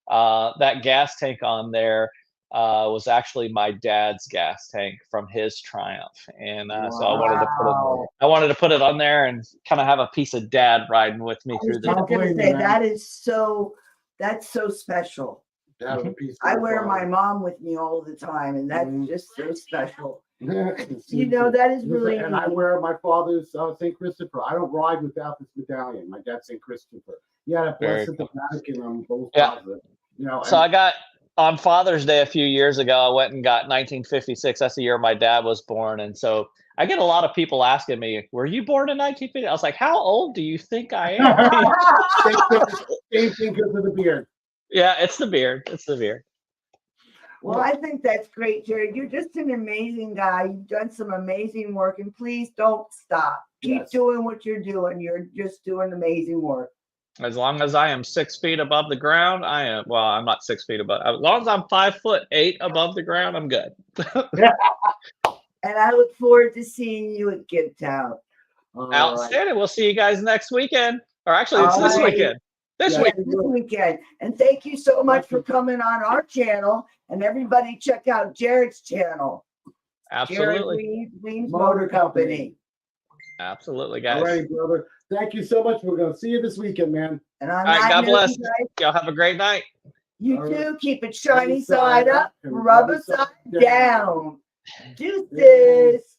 S7: that gas tank on there was actually my dad's gas tank from his Triumph, and so I wanted to put it on there and kind of have a piece of dad riding with me
S3: I
S7: through
S3: was
S7: the.
S3: just
S5: Don't
S3: gonna
S5: blame
S3: say
S5: you, man.
S3: that's so special.
S5: That was a piece of
S3: I wear my
S5: father.
S3: mom with me all the time, and that's just so special.
S5: See,
S3: You know, that is really
S5: and I
S3: neat.
S5: wear my father's St. Christopher. I don't ride without this medallion. My dad's St. Christopher. Yeah, that
S7: Very
S5: blessed the Vatican on both
S7: Yeah.
S5: sides of it. You know,
S7: So I got on Father's Day a few years ago. I went and got 1956. That's the year my dad was born, and so I get a lot of people asking me, "Were you born in 1950?" I was like, "How old do you think I am?"
S5: same thing goes with the beard.
S7: Yeah, it's the beard. It's the beard.
S3: Well, I think that's great, Jared. You're just an amazing guy. You've done some amazing work, and please don't stop. Keep
S5: Yes.
S3: doing what you're doing. You're just doing amazing work.
S7: As long as I am 6 feet above the ground, I am. Well, I'm not 6 feet above. As long as I'm 5'8" above the ground, I'm good.
S3: And I look forward to seeing you at Give Town.
S7: Outstanding. We'll see you guys next weekend. Or actually, it's this weekend. This
S3: weekend. And thank you so much for coming on our channel. And everybody check out Jared's channel.
S7: Absolutely.
S3: Jared Weems Motor Company.
S7: Absolutely, guys.
S5: All right, brother. Thank you so much. We're going to see you this weekend, man.
S3: And on
S7: All right,
S3: that
S7: God
S3: note,
S7: bless.
S3: you guys,
S7: Y'all have a great night.
S3: you
S5: All
S3: too.
S5: right.
S3: Keep it shiny
S5: Shiny side
S3: side up,
S5: up and
S3: rubber
S5: rubber side
S3: side down. Deuces.